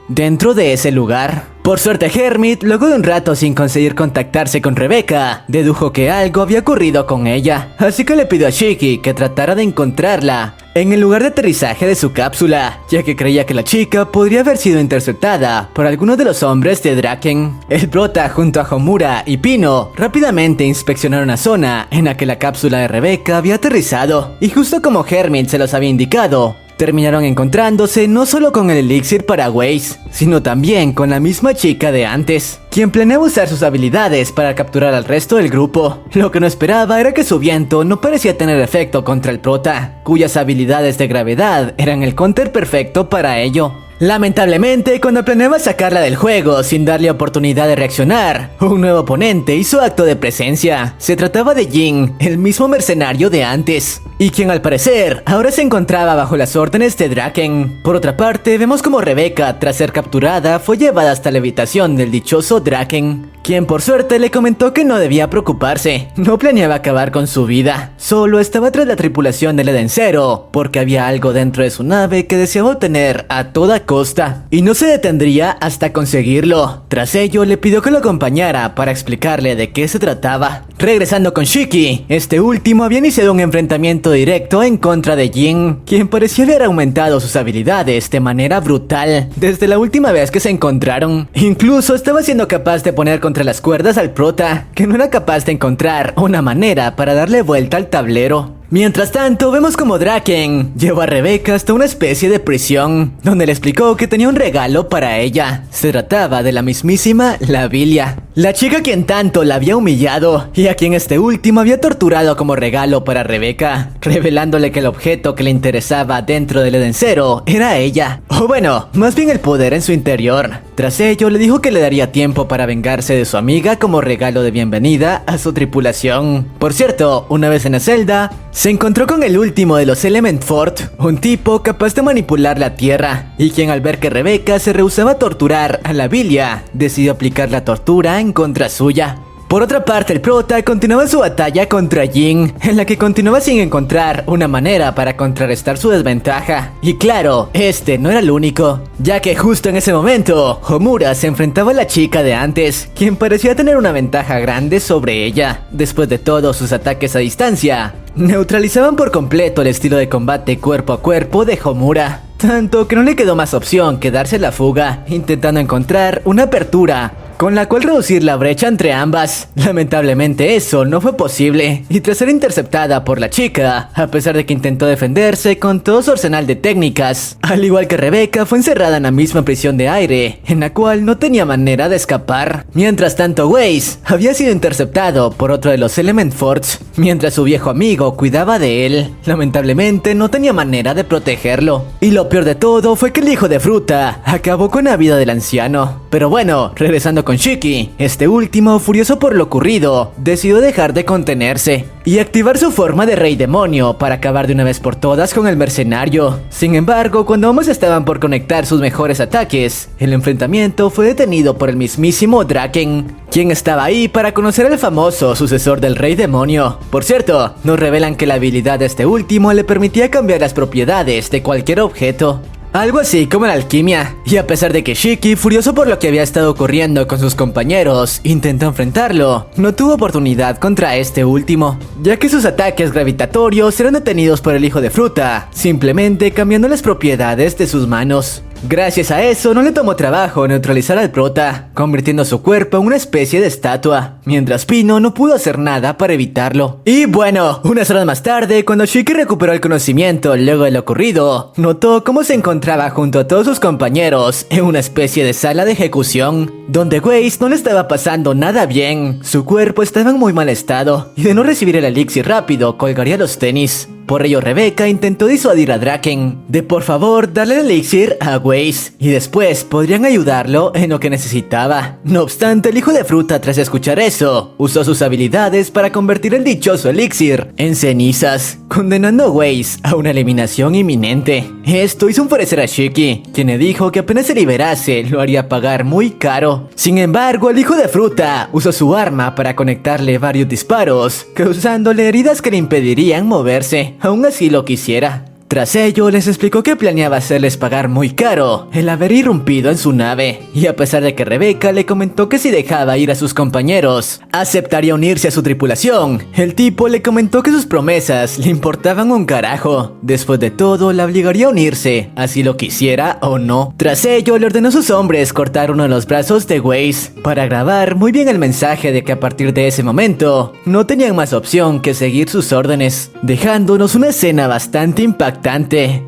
dentro de ese lugar. Por suerte, Hermit, luego de un rato sin conseguir contactarse con Rebecca, dedujo que algo había ocurrido con ella, así que le pidió a Shiki que tratara de encontrarla en el lugar de aterrizaje de su cápsula, ya que creía que la chica podría haber sido interceptada por alguno de los hombres de Draken. El prota, junto a Homura y Pino, rápidamente inspeccionaron la zona en la que la cápsula de Rebecca había aterrizado, y justo como Hermit se los había indicado, terminaron encontrándose no solo con el elixir para Waze, sino también con la misma chica de antes, quien planeaba usar sus habilidades para capturar al resto del grupo. Lo que no esperaba era que su viento no parecía tener efecto contra el prota, cuyas habilidades de gravedad eran el counter perfecto para ello. Lamentablemente, cuando planeaba sacarla del juego sin darle oportunidad de reaccionar, un nuevo oponente hizo acto de presencia. Se trataba de Jin, el mismo mercenario de antes, y quien al parecer ahora se encontraba bajo las órdenes de Draken. Por otra parte, vemos como Rebecca, tras ser capturada, fue llevada hasta la habitación del dichoso Draken. quien por suerte le comentó que no debía preocuparse, no planeaba acabar con su vida, solo estaba tras la tripulación del Eden Zero, porque había algo dentro de su nave que deseaba obtener a toda costa, y no se detendría hasta conseguirlo. Tras ello le pidió que lo acompañara para explicarle de qué se trataba. Regresando con Shiki, este último había iniciado un enfrentamiento directo en contra de Jin, quien parecía haber aumentado sus habilidades de manera brutal desde la última vez que se encontraron. Incluso estaba siendo capaz de poner contra las cuerdas al prota, que no era capaz de encontrar una manera para darle vuelta al tablero. Mientras tanto, vemos como Draken llevó a Rebeca hasta una especie de prisión, donde le explicó que tenía un regalo para ella. Se trataba de la mismísima Lavilia, la chica quien tanto la había humillado y a quien este último había torturado como regalo para Rebeca, revelándole que el objeto que le interesaba dentro del Eden Zero era ella, o bueno, más bien el poder en su interior. Tras ello, le dijo que le daría tiempo para vengarse de su amiga como regalo de bienvenida a su tripulación. Por cierto, una vez en la celda, se encontró con el último de los Element Fort, un tipo capaz de manipular la tierra, y quien al ver que Rebeca se rehusaba a torturar a Lavilia, decidió aplicar la tortura en contra suya. Por otra parte, el prota continuaba su batalla contra Jin, en la que continuaba sin encontrar una manera para contrarrestar su desventaja. Y claro, este no era el único, ya que justo en ese momento, Homura se enfrentaba a la chica de antes, quien parecía tener una ventaja grande sobre ella. Después de todo, sus ataques a distancia neutralizaban por completo el estilo de combate cuerpo a cuerpo de Homura, tanto que no le quedó más opción que darse la fuga, intentando encontrar una apertura con la cual reducir la brecha entre ambas. Lamentablemente eso no fue posible, y tras ser interceptada por la chica, a pesar de que intentó defenderse con todo su arsenal de técnicas, al igual que Rebeca, fue encerrada en la misma prisión de aire, en la cual no tenía manera de escapar. Mientras tanto, Weiss había sido interceptado por otro de los Element Forts, mientras su viejo amigo cuidaba de él. Lamentablemente no tenía manera de protegerlo, y lo peor de todo fue que el hijo de Fruta acabó con la vida del anciano. Pero bueno, regresando con Shiki, este último, furioso por lo ocurrido, decidió dejar de contenerse y activar su forma de rey demonio para acabar de una vez por todas con el mercenario. Sin embargo, cuando ambos estaban por conectar sus mejores ataques, el enfrentamiento fue detenido por el mismísimo Draken, quien estaba ahí para conocer al famoso sucesor del rey demonio. Por cierto, nos revelan que la habilidad de este último le permitía cambiar las propiedades de cualquier objeto, algo así como la alquimia. Y a pesar de que Shiki, furioso por lo que había estado ocurriendo con sus compañeros, intentó enfrentarlo, no tuvo oportunidad contra este último, ya que sus ataques gravitatorios eran detenidos por el hijo de Fruta, simplemente cambiando las propiedades de sus manos. Gracias a eso, no le tomó trabajo neutralizar al prota, convirtiendo su cuerpo en una especie de estatua, mientras Pino no pudo hacer nada para evitarlo. Y bueno, unas horas más tarde, cuando Shiki recuperó el conocimiento luego de lo ocurrido, notó cómo se encontraba junto a todos sus compañeros en una especie de sala de ejecución, donde Weiss no le estaba pasando nada bien. Su cuerpo estaba en muy mal estado, y de no recibir el elixir rápido, colgaría los tenis. Por ello, Rebeca intentó disuadir a Draken de por favor darle el elixir a Weiss, y después podrían ayudarlo en lo que necesitaba. No obstante, el hijo de Fruta, tras escuchar eso, usó sus habilidades para convertir el dichoso elixir en cenizas, condenando a Weiss a una eliminación inminente. Esto hizo enfurecer a Shiki, quien le dijo que apenas se liberase lo haría pagar muy caro. Sin embargo, el hijo de Fruta usó su arma para conectarle varios disparos, causándole heridas que le impedirían moverse, aún así lo quisiera. Tras ello, les explicó que planeaba hacerles pagar muy caro el haber irrumpido en su nave, y a pesar de que Rebeca le comentó que si dejaba ir a sus compañeros, aceptaría unirse a su tripulación, el tipo le comentó que sus promesas le importaban un carajo. Después de todo, la obligaría a unirse, así lo quisiera o no. Tras ello, le ordenó a sus hombres cortar uno de los brazos de Weiss para grabar muy bien el mensaje de que a partir de ese momento, no tenían más opción que seguir sus órdenes, dejándonos una escena bastante impactante.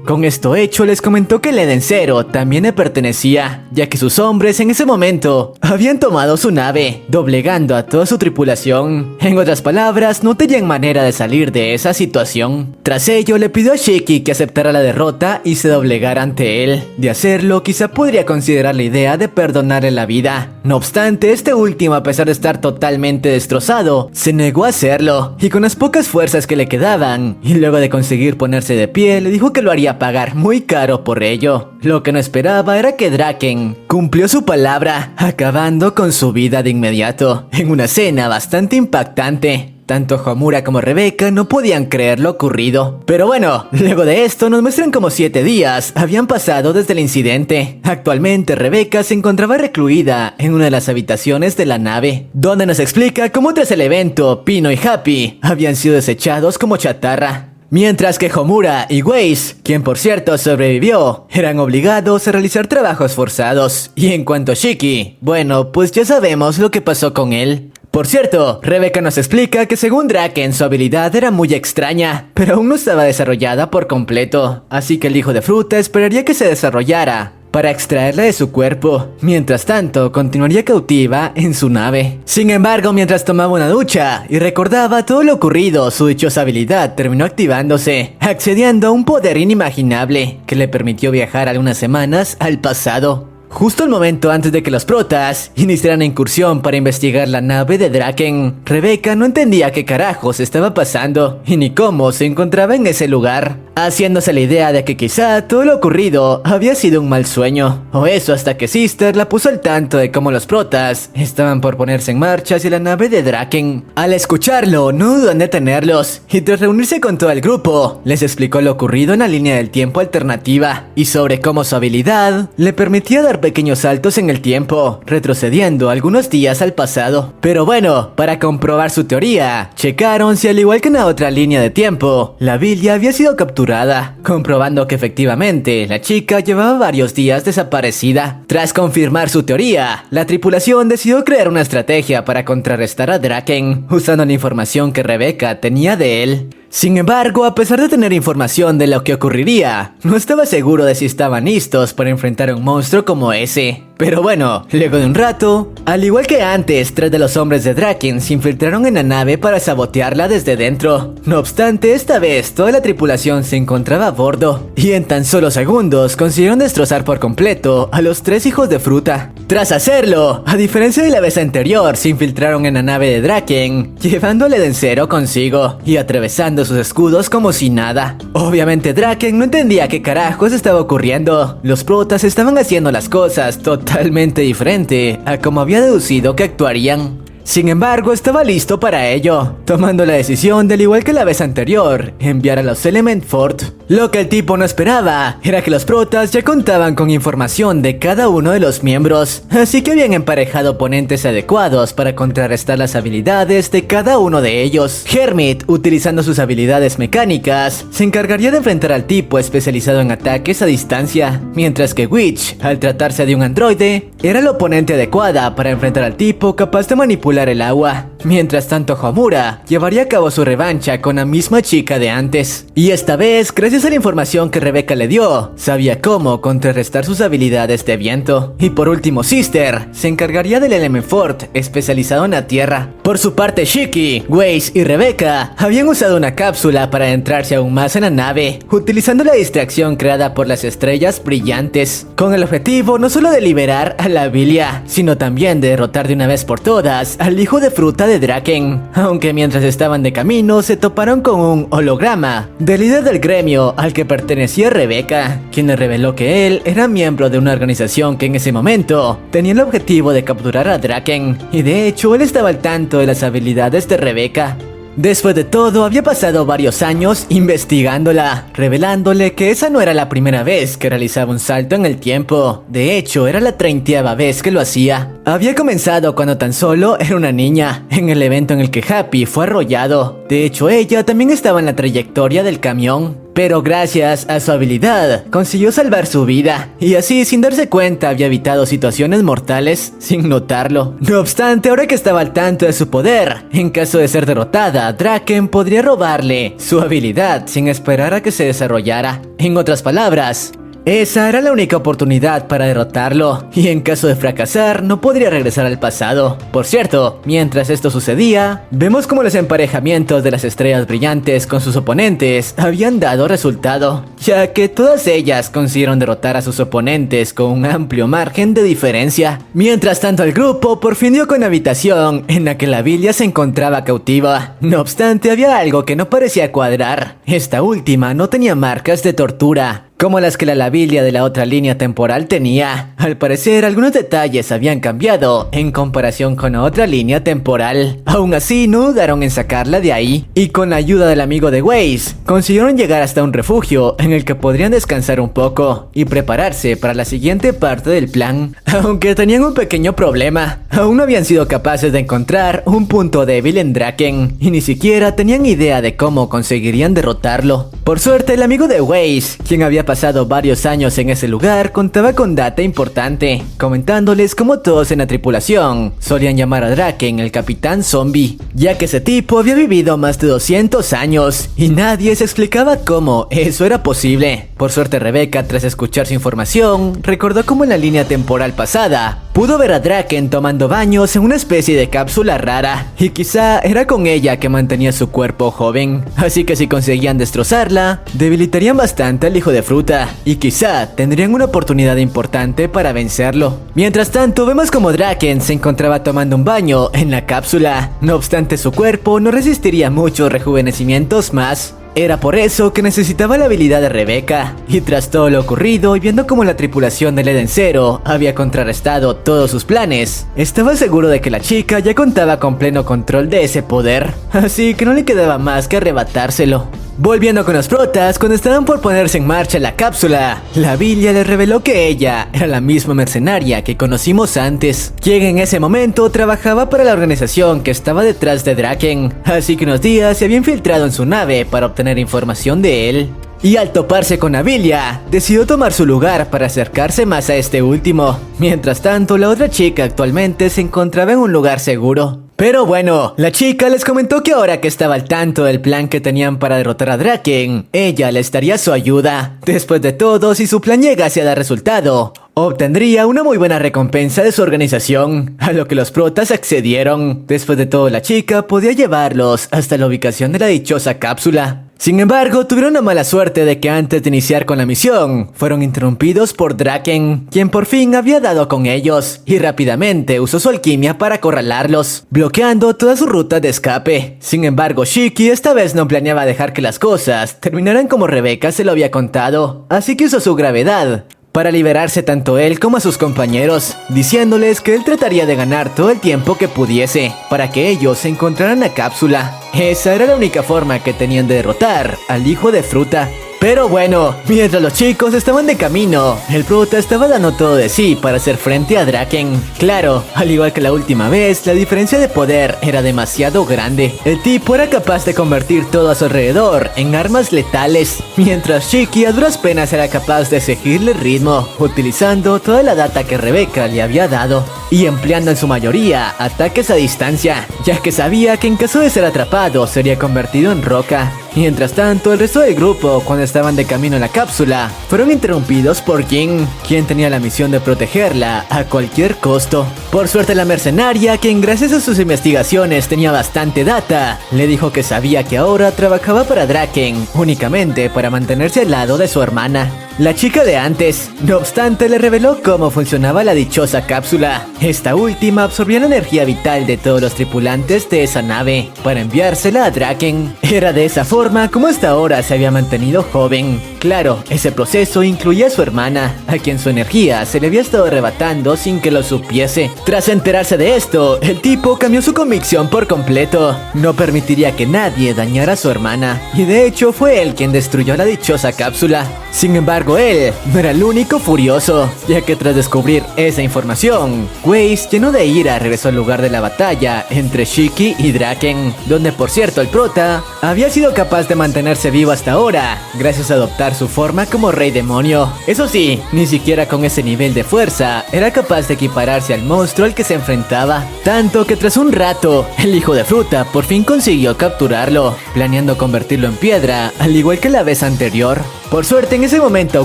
Con esto hecho, les comentó que el Eden Zero también le pertenecía, ya que sus hombres en ese momento habían tomado su nave, doblegando a toda su tripulación. En otras palabras, no tenían manera de salir de esa situación. Tras ello, le pidió a Shiki que aceptara la derrota y se doblegara ante él. De hacerlo, quizá podría considerar la idea de perdonarle la vida. No obstante, este último, a pesar de estar totalmente destrozado, se negó a hacerlo, y con las pocas fuerzas que le quedaban, y luego de conseguir ponerse de pie, le dijo que lo haría pagar muy caro por ello. Lo que no esperaba era que Draken cumplió su palabra, acabando con su vida de inmediato, en una escena bastante impactante. Tanto Homura como Rebeca no podían creer lo ocurrido. Pero bueno, luego de esto nos muestran como 7 días habían pasado desde el incidente. Actualmente Rebeca se encontraba recluida en una de las habitaciones de la nave, donde nos explica cómo tras el evento, Pino y Happy habían sido desechados como chatarra. Mientras que Homura y Weiss, quien por cierto sobrevivió, eran obligados a realizar trabajos forzados. Y en cuanto a Shiki, bueno, pues ya sabemos lo que pasó con él. Por cierto, Rebeca nos explica que según Draken su habilidad era muy extraña, pero aún no estaba desarrollada por completo, así que el hijo de fruta esperaría que se desarrollara para extraerla de su cuerpo. Mientras tanto, continuaría cautiva en su nave. Sin embargo, mientras tomaba una ducha y recordaba todo lo ocurrido, su dichosa habilidad terminó activándose, accediendo a un poder inimaginable que le permitió viajar algunas semanas al pasado. Justo el momento antes de que los protas iniciaran la incursión para investigar la nave de Draken, Rebeca no entendía qué carajos estaba pasando y ni cómo se encontraba en ese lugar, haciéndose la idea de que quizá todo lo ocurrido había sido un mal sueño, o eso hasta que Sister la puso al tanto de cómo los protas estaban por ponerse en marcha hacia la nave de Draken. Al escucharlo, no dudó en detenerlos, y tras reunirse con todo el grupo, les explicó lo ocurrido en la línea del tiempo alternativa, y sobre cómo su habilidad le permitía dar pequeños saltos en el tiempo, retrocediendo algunos días al pasado. Pero bueno, para comprobar su teoría, checaron si al igual que en la otra línea de tiempo, la Vilia había sido capturada, comprobando que efectivamente la chica llevaba varios días desaparecida. Tras confirmar su teoría, la tripulación decidió crear una estrategia para contrarrestar a Draken, usando la información que Rebeca tenía de él. Sin embargo, a pesar de tener información de lo que ocurriría, no estaba seguro de si estaban listos para enfrentar a un monstruo como ese. Pero bueno, luego de un rato, al igual que antes, 3 de los hombres de Draken se infiltraron en la nave para sabotearla desde dentro. No obstante, esta vez toda la tripulación se encontraba a bordo, y en tan solo segundos consiguieron destrozar por completo a los 3 hijos de fruta. Tras hacerlo, a diferencia de la vez anterior, se infiltraron en la nave de Draken, llevándole de encero consigo y atravesando sus escudos como si nada. Obviamente Draken no entendía qué carajos estaba ocurriendo. Los protas estaban haciendo las cosas totalmente diferente a como había deducido que actuarían. Sin embargo, estaba listo para ello, tomando la decisión, del igual que la vez anterior, enviar a los Element Fort. Lo que el tipo no esperaba era que los protas ya contaban con información de cada uno de los miembros, así que habían emparejado oponentes adecuados para contrarrestar las habilidades de cada uno de ellos. Hermit, utilizando sus habilidades mecánicas, se encargaría de enfrentar al tipo especializado en ataques a distancia, mientras que Witch, al tratarse de un androide, era la oponente adecuada para enfrentar al tipo capaz de manipular el agua. Mientras tanto, Homura llevaría a cabo su revancha con la misma chica de antes. Y esta vez, gracias a la información que Rebeca le dio, sabía cómo contrarrestar sus habilidades de viento. Y por último, Sister se encargaría del Element Fort, especializado en la tierra. Por su parte, Shiki, Weiss y Rebeca habían usado una cápsula para adentrarse aún más en la nave, utilizando la distracción creada por las estrellas brillantes, con el objetivo no solo de liberar a la Vilia, sino también de derrotar de una vez por todas al hijo de fruta de Draken. Aunque mientras estaban de camino se toparon con un holograma del líder del gremio al que pertenecía Rebeca, quien le reveló que él era miembro de una organización que en ese momento tenía el objetivo de capturar a Draken, y de hecho él estaba al tanto de las habilidades de Rebeca. Después de todo, había pasado varios años investigándola, revelándole que esa no era la primera vez que realizaba un salto en el tiempo. De hecho, era la 30ª vez que lo hacía. Había comenzado cuando tan solo era una niña, en el evento en el que Happy fue arrollado. De hecho, ella también estaba en la trayectoria del camión, pero gracias a su habilidad consiguió salvar su vida, y así sin darse cuenta había evitado situaciones mortales sin notarlo. No obstante, ahora que estaba al tanto de su poder, en caso de ser derrotada, Draken podría robarle su habilidad sin esperar a que se desarrollara. En otras palabras, Esa era la única oportunidad para derrotarlo, y en caso de fracasar, no podría regresar al pasado. Por cierto, mientras esto sucedía, vemos como los emparejamientos de las estrellas brillantes con sus oponentes habían dado resultado, ya que todas ellas consiguieron derrotar a sus oponentes con un amplio margen de diferencia. Mientras tanto, el grupo por fin dio con la habitación en la que la Vilia se encontraba cautiva. No obstante, había algo que no parecía cuadrar. Esta última no tenía marcas de tortura, como las que la Lavilia de la otra línea temporal tenía. Al parecer, algunos detalles habían cambiado en comparación con la otra línea temporal. Aún así, no dudaron en sacarla de ahí, y con la ayuda del amigo de Waze, consiguieron llegar hasta un refugio en el que podrían descansar un poco y prepararse para la siguiente parte del plan. Aunque tenían un pequeño problema, aún no habían sido capaces de encontrar un punto débil en Draken, y ni siquiera tenían idea de cómo conseguirían derrotarlo. Por suerte, el amigo de Waze, quien había pasado varios años en ese lugar, contaba con data importante, comentándoles cómo todos en la tripulación solían llamar a Draken el Capitán Zombie, ya que ese tipo había vivido más de 200 años y nadie se explicaba cómo eso era posible. Por suerte, Rebecca, tras escuchar su información, recordó cómo en la línea temporal pasada pudo ver a Draken tomando baños en una especie de cápsula rara, y quizá era con ella que mantenía su cuerpo joven. Así que si conseguían destrozarla, debilitarían bastante al hijo de fruta, y quizá tendrían una oportunidad importante para vencerlo. Mientras tanto, vemos como Draken se encontraba tomando un baño en la cápsula. No obstante, su cuerpo no resistiría muchos rejuvenecimientos más. Era por eso que necesitaba la habilidad de Rebecca, y tras todo lo ocurrido y viendo cómo la tripulación del Eden Zero había contrarrestado todos sus planes, estaba seguro de que la chica ya contaba con pleno control de ese poder, así que no le quedaba más que arrebatárselo. Volviendo con los protas, cuando estaban por ponerse en marcha la cápsula, la Vilia les reveló que ella era la misma mercenaria que conocimos antes, quien en ese momento trabajaba para la organización que estaba detrás de Draken, así que unos días se había infiltrado en su nave para obtener información de él. Y al toparse con Avilia, decidió tomar su lugar para acercarse más a este último. Mientras tanto, la otra chica actualmente se encontraba en un lugar seguro. Pero bueno, la chica les comentó que ahora que estaba al tanto del plan que tenían para derrotar a Draken, ella les daría su ayuda. Después de todo, si su plan llegase a dar resultado, obtendría una muy buena recompensa de su organización, a lo que los protas accedieron. Después de todo, la chica podía llevarlos hasta la ubicación de la dichosa cápsula. Sin embargo, tuvieron la mala suerte de que antes de iniciar con la misión, fueron interrumpidos por Draken, quien por fin había dado con ellos, y rápidamente usó su alquimia para acorralarlos, bloqueando toda su ruta de escape. Sin embargo, Shiki esta vez no planeaba dejar que las cosas terminaran como Rebecca se lo había contado, así que usó su gravedad para liberarse tanto él como a sus compañeros, diciéndoles que él trataría de ganar todo el tiempo que pudiese, para que ellos se encontraran la cápsula. Esa era la única forma que tenían de derrotar al hijo de fruta. Pero bueno, mientras los chicos estaban de camino, el prota estaba dando todo de sí para hacer frente a Draken. Claro, al igual que la última vez, la diferencia de poder era demasiado grande. El tipo era capaz de convertir todo a su alrededor en armas letales, mientras Shiki a duras penas era capaz de seguirle el ritmo, utilizando toda la data que Rebecca le había dado, y empleando en su mayoría ataques a distancia, ya que sabía que en caso de ser atrapado sería convertido en roca. Mientras tanto, el resto del grupo, cuando estaban de camino a la cápsula, fueron interrumpidos por Jin, quien tenía la misión de protegerla a cualquier costo. Por suerte, la mercenaria, quien gracias a sus investigaciones tenía bastante data, le dijo que sabía que ahora trabajaba para Draken únicamente para mantenerse al lado de su hermana, la chica de antes. No obstante, le reveló cómo funcionaba la dichosa cápsula. Esta última absorbía la energía vital de todos los tripulantes de esa nave para enviársela a Draken. Era de esa forma como hasta ahora se había mantenido joven. Claro, ese proceso incluía a su hermana, a quien su energía se le había estado arrebatando sin que lo supiese. Tras enterarse de esto, el tipo cambió su convicción por completo. No permitiría que nadie dañara a su hermana, y de hecho fue él quien destruyó la dichosa cápsula. Sin embargo, él no era el único furioso, ya que tras descubrir esa información, Waze, lleno de ira, regresó al lugar de la batalla entre Shiki y Draken, donde por cierto el prota había sido capaz de mantenerse vivo hasta ahora, gracias a adoptar su forma como rey demonio. Eso sí, ni siquiera con ese nivel de fuerza era capaz de equipararse al monstruo al que se enfrentaba, tanto que tras un rato, el hijo de fruta por fin consiguió capturarlo, planeando convertirlo en piedra, al igual que la vez anterior. Por suerte en ese momento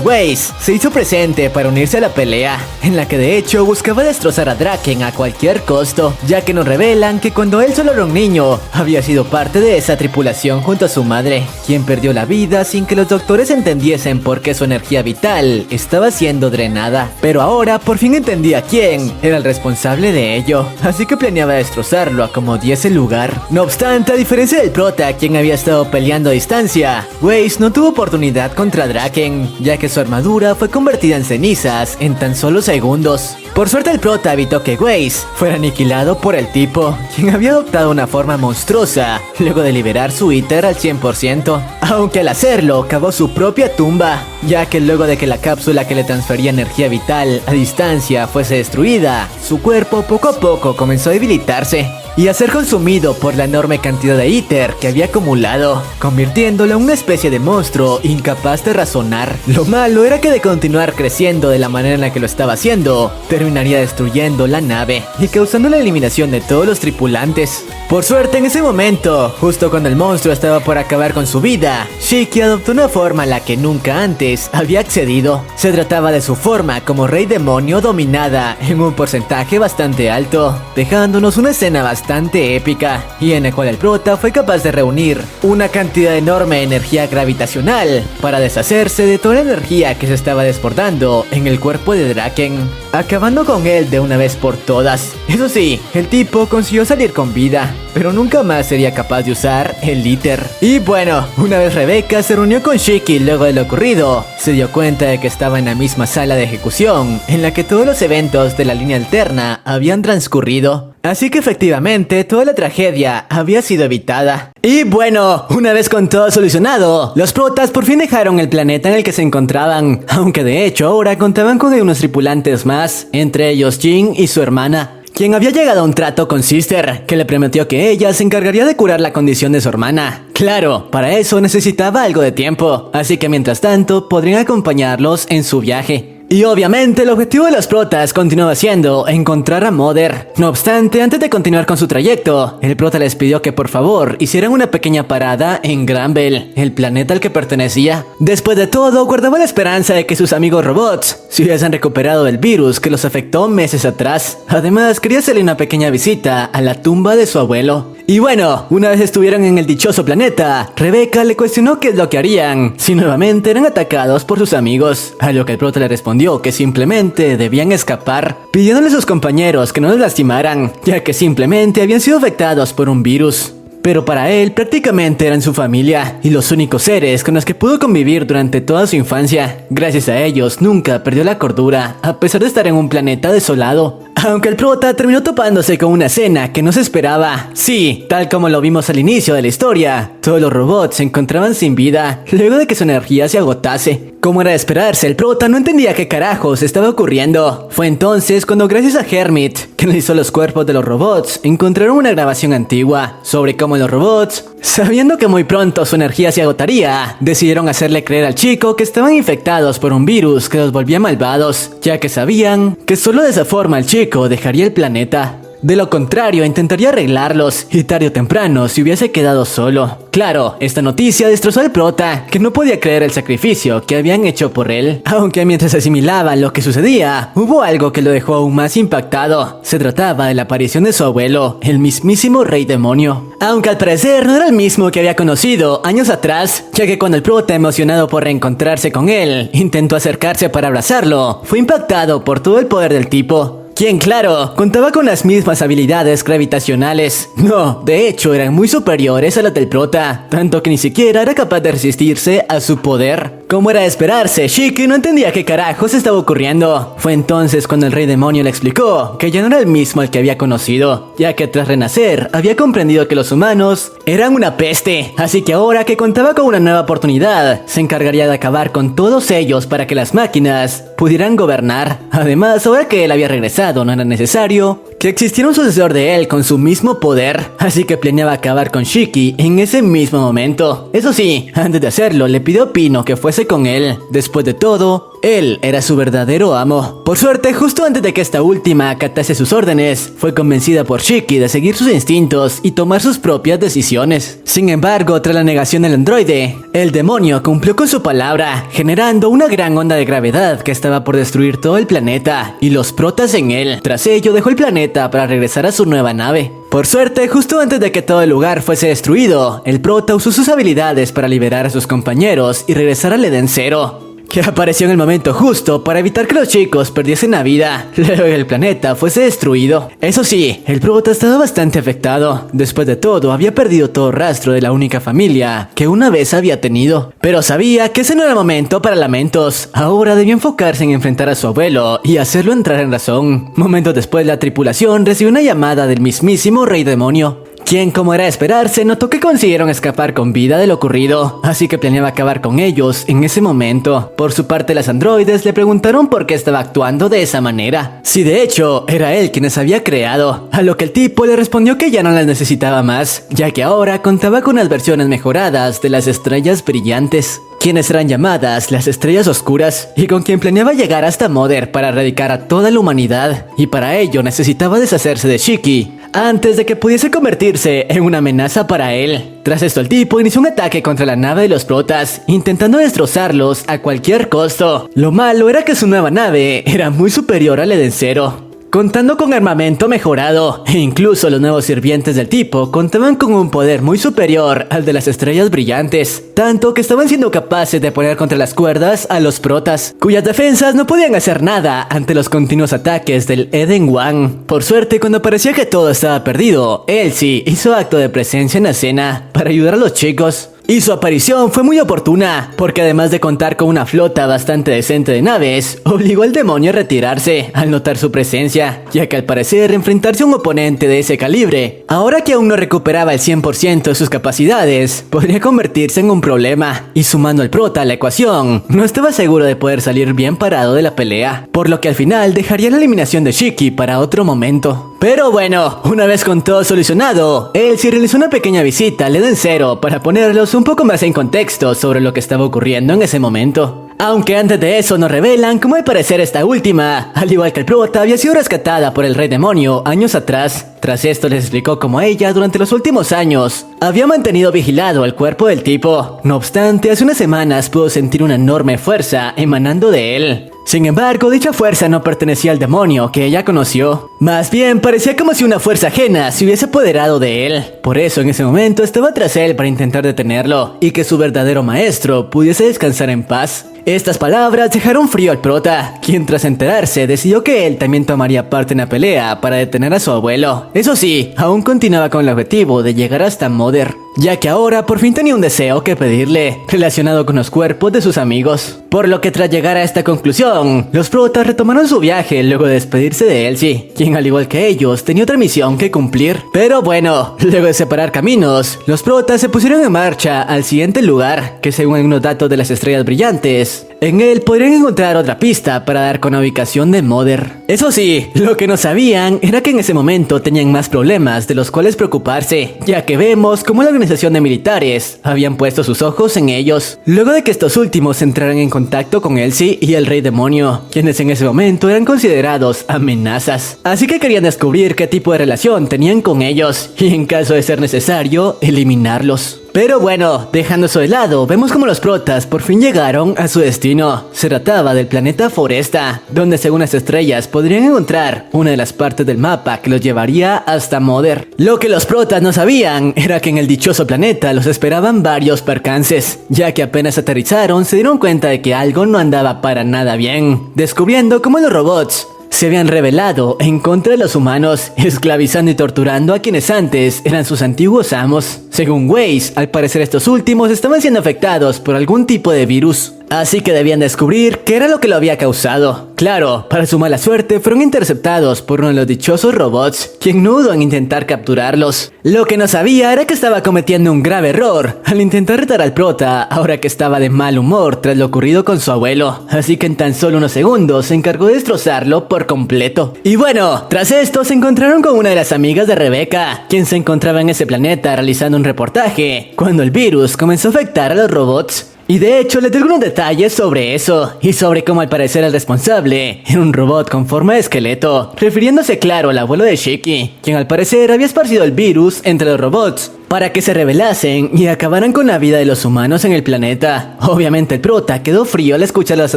Waze se hizo presente para unirse a la pelea, en la que de hecho buscaba destrozar a Draken a cualquier costo, ya que nos revelan que cuando él solo era un niño, había sido parte de esa tripulación junto a su madre, quien perdió la vida sin que los doctores entendiesen por qué su energía vital estaba siendo drenada. Pero ahora por fin entendía quién era el responsable de ello, así que planeaba destrozarlo a como diese lugar. No obstante, a diferencia del prota, quien había estado peleando a distancia, Waze no tuvo oportunidad contra Draken, ya que su armadura fue convertida en cenizas en tan solo segundos. Por suerte el prota evitó que Waze fuera aniquilado por el tipo, quien había adoptado una forma monstruosa luego de liberar su íter al 100%, aunque al hacerlo cavó su propia tumba, ya que luego de que la cápsula que le transfería energía vital a distancia fuese destruida, su cuerpo poco a poco comenzó a debilitarse y a ser consumido por la enorme cantidad de íter que había acumulado, convirtiéndolo en una especie de monstruo incapaz de razonar. Lo malo era que de continuar creciendo de la manera en la que lo estaba haciendo, terminaría destruyendo la nave y causando la eliminación de todos los tripulantes. Por suerte en ese momento, justo cuando el monstruo estaba por acabar con su vida, Shiki adoptó una forma a la que nunca antes había accedido. Se trataba de su forma como rey demonio dominada en un porcentaje bastante alto, dejándonos una escena bastante épica, y en la cual el prota fue capaz de reunir una cantidad enorme de energía gravitacional para deshacerse de toda la energía que se estaba desbordando en el cuerpo de Draken, acabando con él de una vez por todas. Eso sí, el tipo consiguió salir con vida, pero nunca más sería capaz de usar el íter. Y bueno, una vez Rebecca se reunió con Shiki luego de lo ocurrido, se dio cuenta de que estaba en la misma sala de ejecución en la que todos los eventos de la línea alterna habían transcurrido. Así que efectivamente toda la tragedia había sido evitada. Y bueno, una vez con todo solucionado, los protas por fin dejaron el planeta en el que se encontraban, aunque de hecho ahora contaban con unos tripulantes más, entre ellos Jin y su hermana, quien había llegado a un trato con Sister, que le prometió que ella se encargaría de curar la condición de su hermana. Claro, para eso necesitaba algo de tiempo, así que mientras tanto podrían acompañarlos en su viaje. Y obviamente el objetivo de los protas continuaba siendo encontrar a Mother. No obstante, antes de continuar con su trayecto, el prota les pidió que por favor hicieran una pequeña parada en Granville, el planeta al que pertenecía. Después de todo, guardaba la esperanza de que sus amigos robots se hubiesen recuperado del virus que los afectó meses atrás. Además, quería hacerle una pequeña visita a la tumba de su abuelo. Y bueno, una vez estuvieron en el dichoso planeta, Rebecca le cuestionó qué es lo que harían si nuevamente eran atacados por sus amigos, a lo que el prota le respondió que simplemente debían escapar, pidiéndole a sus compañeros que no los lastimaran, ya que simplemente habían sido afectados por un virus. Pero para él prácticamente eran su familia y los únicos seres con los que pudo convivir durante toda su infancia. Gracias a ellos nunca perdió la cordura, a pesar de estar en un planeta desolado. Aunque el prota terminó topándose con una escena que no se esperaba. Sí, tal como lo vimos al inicio de la historia, todos los robots se encontraban sin vida luego de que su energía se agotase. Como era de esperarse, el prota no entendía qué carajos estaba ocurriendo. Fue entonces cuando, gracias a Hermit, que analizó los cuerpos de los robots, encontraron una grabación antigua sobre cómo los robots, sabiendo que muy pronto su energía se agotaría, decidieron hacerle creer al chico que estaban infectados por un virus que los volvía malvados, ya que sabían que solo de esa forma el chico dejaría el planeta. De lo contrario, intentaría arreglarlos y tarde o temprano se hubiese quedado solo. Claro, esta noticia destrozó al prota, que no podía creer el sacrificio que habían hecho por él. Aunque mientras asimilaba lo que sucedía, hubo algo que lo dejó aún más impactado. Se trataba de la aparición de su abuelo, el mismísimo rey demonio. Aunque al parecer no era el mismo que había conocido años atrás, ya que cuando el prota, emocionado por reencontrarse con él, intentó acercarse para abrazarlo, fue impactado por todo el poder del tipo, quien, claro, contaba con las mismas habilidades gravitacionales. No, de hecho eran muy superiores a las del prota, tanto que ni siquiera era capaz de resistirse a su poder. Como era de esperarse, Shiki no entendía qué carajos estaba ocurriendo. Fue entonces cuando el rey demonio le explicó que ya no era el mismo al que había conocido, ya que tras renacer había comprendido que los humanos eran una peste, así que ahora que contaba con una nueva oportunidad, se encargaría de acabar con todos ellos para que las máquinas pudieran gobernar. Además, ahora que él había regresado, no era necesario que existiera un sucesor de él con su mismo poder, así que planeaba acabar con Shiki en ese mismo momento. Eso sí, antes de hacerlo, le pidió a Pino que fuese con él. Después de todo, Él era su verdadero amo. Por suerte, justo antes de que esta última acatase sus órdenes, fue convencida por Shiki de seguir sus instintos y tomar sus propias decisiones. Sin embargo, tras la negación del androide, el demonio cumplió con su palabra, generando una gran onda de gravedad que estaba por destruir todo el planeta y los protas en él. Tras ello, dejó el planeta para regresar a su nueva nave. Por suerte, justo antes de que todo el lugar fuese destruido, el prota usó sus habilidades para liberar a sus compañeros y regresar al Edén Cero, que apareció en el momento justo para evitar que los chicos perdiesen la vida luego que el planeta fuese destruido. Eso sí, el prota estaba bastante afectado. Después de todo, había perdido todo rastro de la única familia que una vez había tenido. Pero sabía que ese no era momento para lamentos. Ahora debía enfocarse en enfrentar a su abuelo y hacerlo entrar en razón. Momentos después, la tripulación recibió una llamada del mismísimo Rey Demonio, quien, como era de esperarse, notó que consiguieron escapar con vida de lo ocurrido, así que planeaba acabar con ellos en ese momento. Por su parte, las androides le preguntaron por qué estaba actuando de esa manera, si de hecho era él quien les había creado, a lo que el tipo le respondió que ya no las necesitaba más, ya que ahora contaba con unas versiones mejoradas de las estrellas brillantes, quienes eran llamadas las estrellas oscuras, y con quien planeaba llegar hasta Mother para erradicar a toda la humanidad, y para ello necesitaba deshacerse de Shiki antes de que pudiese convertirse en una amenaza para él. Tras esto, el tipo inició un ataque contra la nave de los protas, intentando destrozarlos a cualquier costo. Lo malo era que su nueva nave era muy superior al Edén Cero, contando con armamento mejorado, e incluso los nuevos sirvientes del tipo contaban con un poder muy superior al de las estrellas brillantes, tanto que estaban siendo capaces de poner contra las cuerdas a los protas, cuyas defensas no podían hacer nada ante los continuos ataques del Eden One. Por suerte, cuando parecía que todo estaba perdido, Elsie hizo acto de presencia en la escena para ayudar a los chicos. Y su aparición fue muy oportuna, porque además de contar con una flota bastante decente de naves, obligó al demonio a retirarse al notar su presencia, ya que al parecer enfrentarse a un oponente de ese calibre, ahora que aún no recuperaba el 100% de sus capacidades, podría convertirse en un problema, y sumando al prota a la ecuación, no estaba seguro de poder salir bien parado de la pelea, por lo que al final dejaría la eliminación de Shiki para otro momento. Pero bueno, una vez con todo solucionado, Elsie realizó una pequeña visita al Edén Cero para ponerlos un poco más en contexto sobre lo que estaba ocurriendo en ese momento. Aunque antes de eso nos revelan cómo al parecer esta última, al igual que el prota, había sido rescatada por el Rey Demonio años atrás. Tras esto les explicó cómo ella, durante los últimos años, había mantenido vigilado el cuerpo del tipo. No obstante, hace unas semanas pudo sentir una enorme fuerza emanando de él. Sin embargo, dicha fuerza no pertenecía al demonio que ella conoció. Más bien, parecía como si una fuerza ajena se hubiese apoderado de él. Por eso, en ese momento, estaba tras él para intentar detenerlo y que su verdadero maestro pudiese descansar en paz. Estas palabras dejaron frío al prota, quien tras enterarse decidió que él también tomaría parte en la pelea para detener a su abuelo. Eso sí, aún continuaba con el objetivo de llegar hasta Mother, ya que ahora por fin tenía un deseo que pedirle, relacionado con los cuerpos de sus amigos. Por lo que tras llegar a esta conclusión, los protas retomaron su viaje luego de despedirse de Elsie, quien al igual que ellos tenía otra misión que cumplir. Pero bueno, luego de separar caminos, los protas se pusieron en marcha al siguiente lugar, que según algunos datos de las estrellas brillantes, en él podrían encontrar otra pista para dar con la ubicación de Mother. Eso sí, lo que no sabían era que en ese momento tenían más problemas de los cuales preocuparse, ya que vemos cómo la organización de militares habían puesto sus ojos en ellos, luego de que estos últimos entraran en contacto con Elsie y el Rey Demonio, quienes en ese momento eran considerados amenazas. Así que querían descubrir qué tipo de relación tenían con ellos, y en caso de ser necesario, eliminarlos. Pero bueno, dejando eso de lado, vemos como los protas por fin llegaron a su destino. Se trataba del planeta Foresta, donde según las estrellas podrían encontrar una de las partes del mapa que los llevaría hasta Mother. Lo que los protas no sabían era que en el dichoso planeta los esperaban varios percances, ya que apenas aterrizaron se dieron cuenta de que algo no andaba para nada bien, descubriendo cómo los robots se habían rebelado en contra de los humanos, esclavizando y torturando a quienes antes eran sus antiguos amos. Según Weiss, al parecer estos últimos estaban siendo afectados por algún tipo de virus, así que debían descubrir qué era lo que lo había causado. Claro, para su mala suerte fueron interceptados por uno de los dichosos robots, quien no dudó en intentar capturarlos. Lo que no sabía era que estaba cometiendo un grave error al intentar retar al prota, ahora que estaba de mal humor tras lo ocurrido con su abuelo, así que en tan solo unos segundos se encargó de destrozarlo por completo. Y bueno, tras esto se encontraron con una de las amigas de Rebecca, quien se encontraba en ese planeta realizando un reportaje, cuando el virus comenzó a afectar a los robots. Y de hecho le dio algunos detalles sobre eso, y sobre cómo al parecer el responsable era un robot con forma de esqueleto, refiriéndose claro al abuelo de Shiki, quien al parecer había esparcido el virus entre los robots para que se rebelasen y acabaran con la vida de los humanos en el planeta. Obviamente el prota quedó frío al escuchar las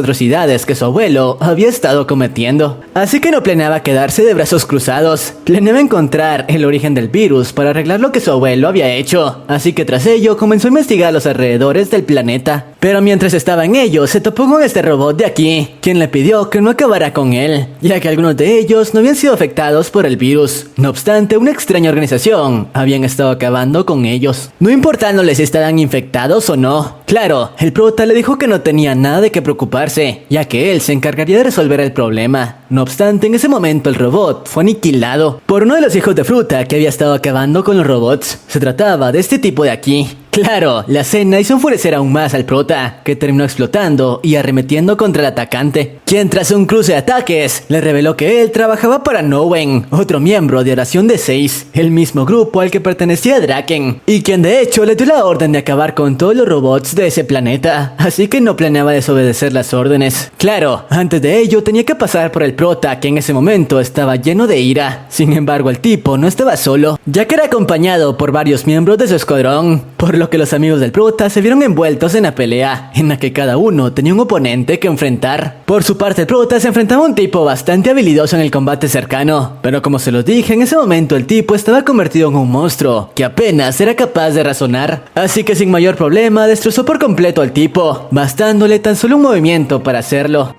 atrocidades que su abuelo había estado cometiendo. Así que no planeaba quedarse de brazos cruzados, planeaba encontrar el origen del virus para arreglar lo que su abuelo había hecho. Así que tras ello comenzó a investigar los alrededores del planeta. Pero mientras estaba en ello, se topó con este robot de aquí, quien le pidió que no acabara con él, ya que algunos de ellos no habían sido afectados por el virus. No obstante, una extraña organización habían estado acabando con ellos, no importándoles si estaban infectados o no. Claro, el prota le dijo que no tenía nada de qué preocuparse, ya que él se encargaría de resolver el problema. No obstante, en ese momento el robot fue aniquilado por uno de los hijos de fruta que había estado acabando con los robots. Se trataba de este tipo de aquí. Claro, la escena hizo enfurecer aún más al prota, que terminó explotando y arremetiendo contra el atacante, quien tras un cruce de ataques le reveló que él trabajaba para Nowen, otro miembro de Oración de 6, el mismo grupo al que pertenecía Draken, y quien de hecho le dio la orden de acabar con todos los robots de ese planeta, así que no planeaba desobedecer las órdenes. Claro, antes de ello tenía que pasar por el prota, que en ese momento estaba lleno de ira. Sin embargo, el tipo no estaba solo, ya que era acompañado por varios miembros de su escuadrón, por lo que los amigos del prota se vieron envueltos en la pelea, en la que cada uno tenía un oponente que enfrentar. Por su parte, el prota se enfrentaba a un tipo bastante habilidoso en el combate cercano, pero como se los dije, en ese momento el tipo estaba convertido en un monstruo, que apenas era capaz de razonar, así que sin mayor problema destrozó por completo al tipo, bastándole tan solo un movimiento para hacerlo.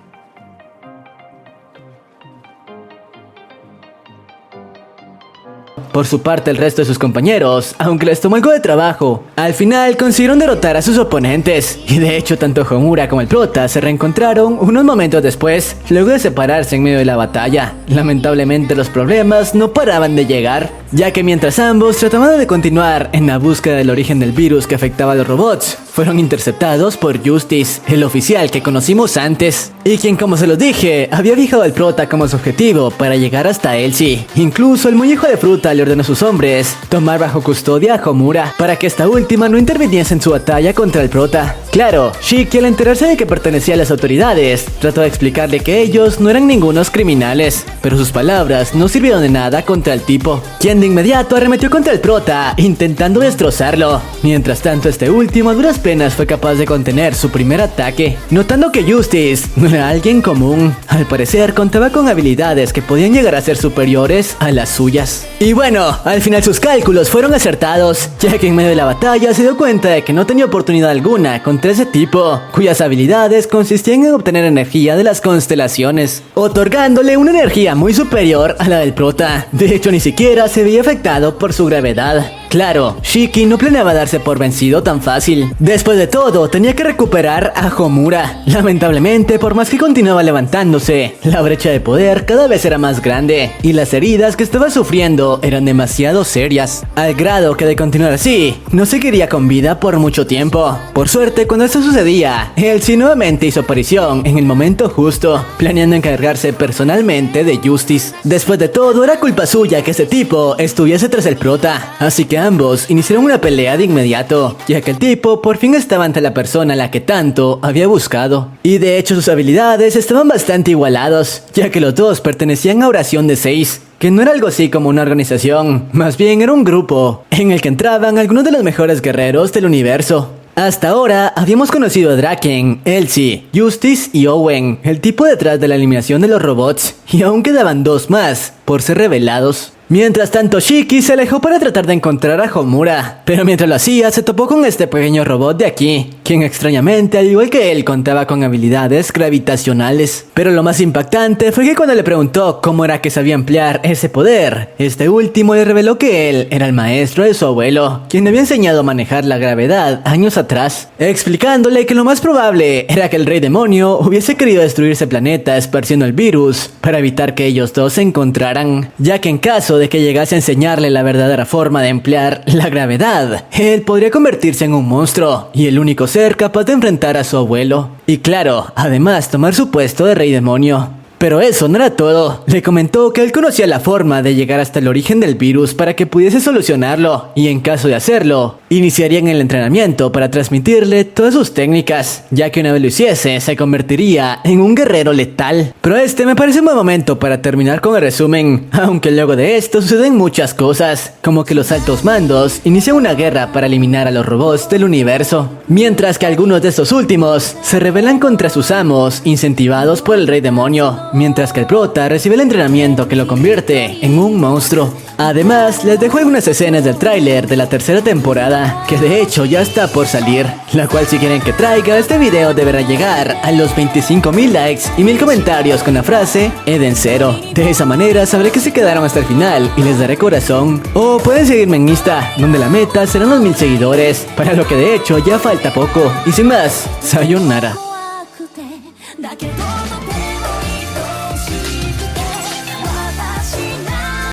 Por su parte, el resto de sus compañeros, aunque les tomó algo de trabajo, al final consiguieron derrotar a sus oponentes. Y de hecho, tanto Homura como el prota se reencontraron unos momentos después, luego de separarse en medio de la batalla. Lamentablemente, los problemas no paraban de llegar, ya que mientras ambos trataban de continuar en la búsqueda del origen del virus que afectaba a los robots, fueron interceptados por Justice, el oficial que conocimos antes, y quien, como se los dije, había fijado al prota como su objetivo para llegar hasta Elsie. Incluso el muy hijo de fruta le ordenó a sus hombres tomar bajo custodia a Homura para que esta última no interviniese en su batalla contra el prota. Claro, Shiki, al enterarse de que pertenecía a las autoridades, trató de explicarle que ellos no eran ningunos criminales, pero sus palabras no sirvieron de nada contra el tipo, quien de inmediato arremetió contra el prota, intentando destrozarlo. Mientras tanto, este último a duras penas fue capaz de contener su primer ataque, notando que Justice no era alguien común. Al parecer contaba con habilidades que podían llegar a ser superiores a las suyas. Y bueno, al final sus cálculos fueron acertados, ya que en medio de la batalla se dio cuenta de que no tenía oportunidad alguna contra ese tipo, cuyas habilidades consistían en obtener energía de las constelaciones, otorgándole una energía muy superior a la del prota. De hecho, ni siquiera se veía afectado por su gravedad. Claro, Shiki no planeaba darse por vencido tan fácil. Después de todo, tenía que recuperar a Homura. Lamentablemente, por más que continuaba levantándose, la brecha de poder cada vez era más grande, y las heridas que estaba sufriendo eran demasiado serias, al grado que de continuar así, no seguiría con vida por mucho tiempo. Por suerte, cuando esto sucedía, Elsie nuevamente hizo aparición en el momento justo, planeando encargarse personalmente de Justice. Después de todo, era culpa suya que ese tipo estuviese tras el prota, así que ambos iniciaron una pelea de inmediato, ya que el tipo por fin estaba ante la persona a la que tanto había buscado. Y de hecho sus habilidades estaban bastante igualados, ya que los dos pertenecían a Oración de 6, que no era algo así como una organización, más bien era un grupo en el que entraban algunos de los mejores guerreros del universo. Hasta ahora habíamos conocido a Draken, Elsie, Justice y Owen, el tipo detrás de la eliminación de los robots, y aún quedaban dos más por ser revelados. Mientras tanto, Shiki se alejó para tratar de encontrar a Homura, pero mientras lo hacía se topó con este pequeño robot de aquí, quien extrañamente, al igual que él, contaba con habilidades gravitacionales. Pero lo más impactante fue que cuando le preguntó cómo era que sabía emplear ese poder, este último le reveló que él era el maestro de su abuelo, quien le había enseñado a manejar la gravedad años atrás, explicándole que lo más probable era que el rey demonio hubiese querido destruir ese planeta esparciendo el virus para evitar que ellos dos se encontraran, ya que en caso de que llegase a enseñarle la verdadera forma de emplear la gravedad, él podría convertirse en un monstruo y el único ser capaz de enfrentar a su abuelo. Y claro, además tomar su puesto de rey demonio. Pero eso no era todo. Le comentó que él conocía la forma de llegar hasta el origen del virus para que pudiese solucionarlo, y en caso de hacerlo, iniciarían el entrenamiento para transmitirle todas sus técnicas, ya que una vez lo hiciese, se convertiría en un guerrero letal. Pero este me parece un buen momento para terminar con el resumen, aunque luego de esto suceden muchas cosas, como que los altos mandos inician una guerra para eliminar a los robots del universo, mientras que algunos de estos últimos se rebelan contra sus amos, incentivados por el Rey Demonio, mientras que el prota recibe el entrenamiento que lo convierte en un monstruo. Además, les dejo algunas escenas del tráiler de la tercera temporada, que de hecho ya está por salir, la cual si quieren que traiga este video deberá llegar a los 25,000 likes y 1000 comentarios con la frase Eden 0. De esa manera sabré que se quedaron hasta el final y les daré corazón. O pueden seguirme en Insta, donde la meta serán los 1000 seguidores, para lo que de hecho ya falta poco. Y sin más, sayonara.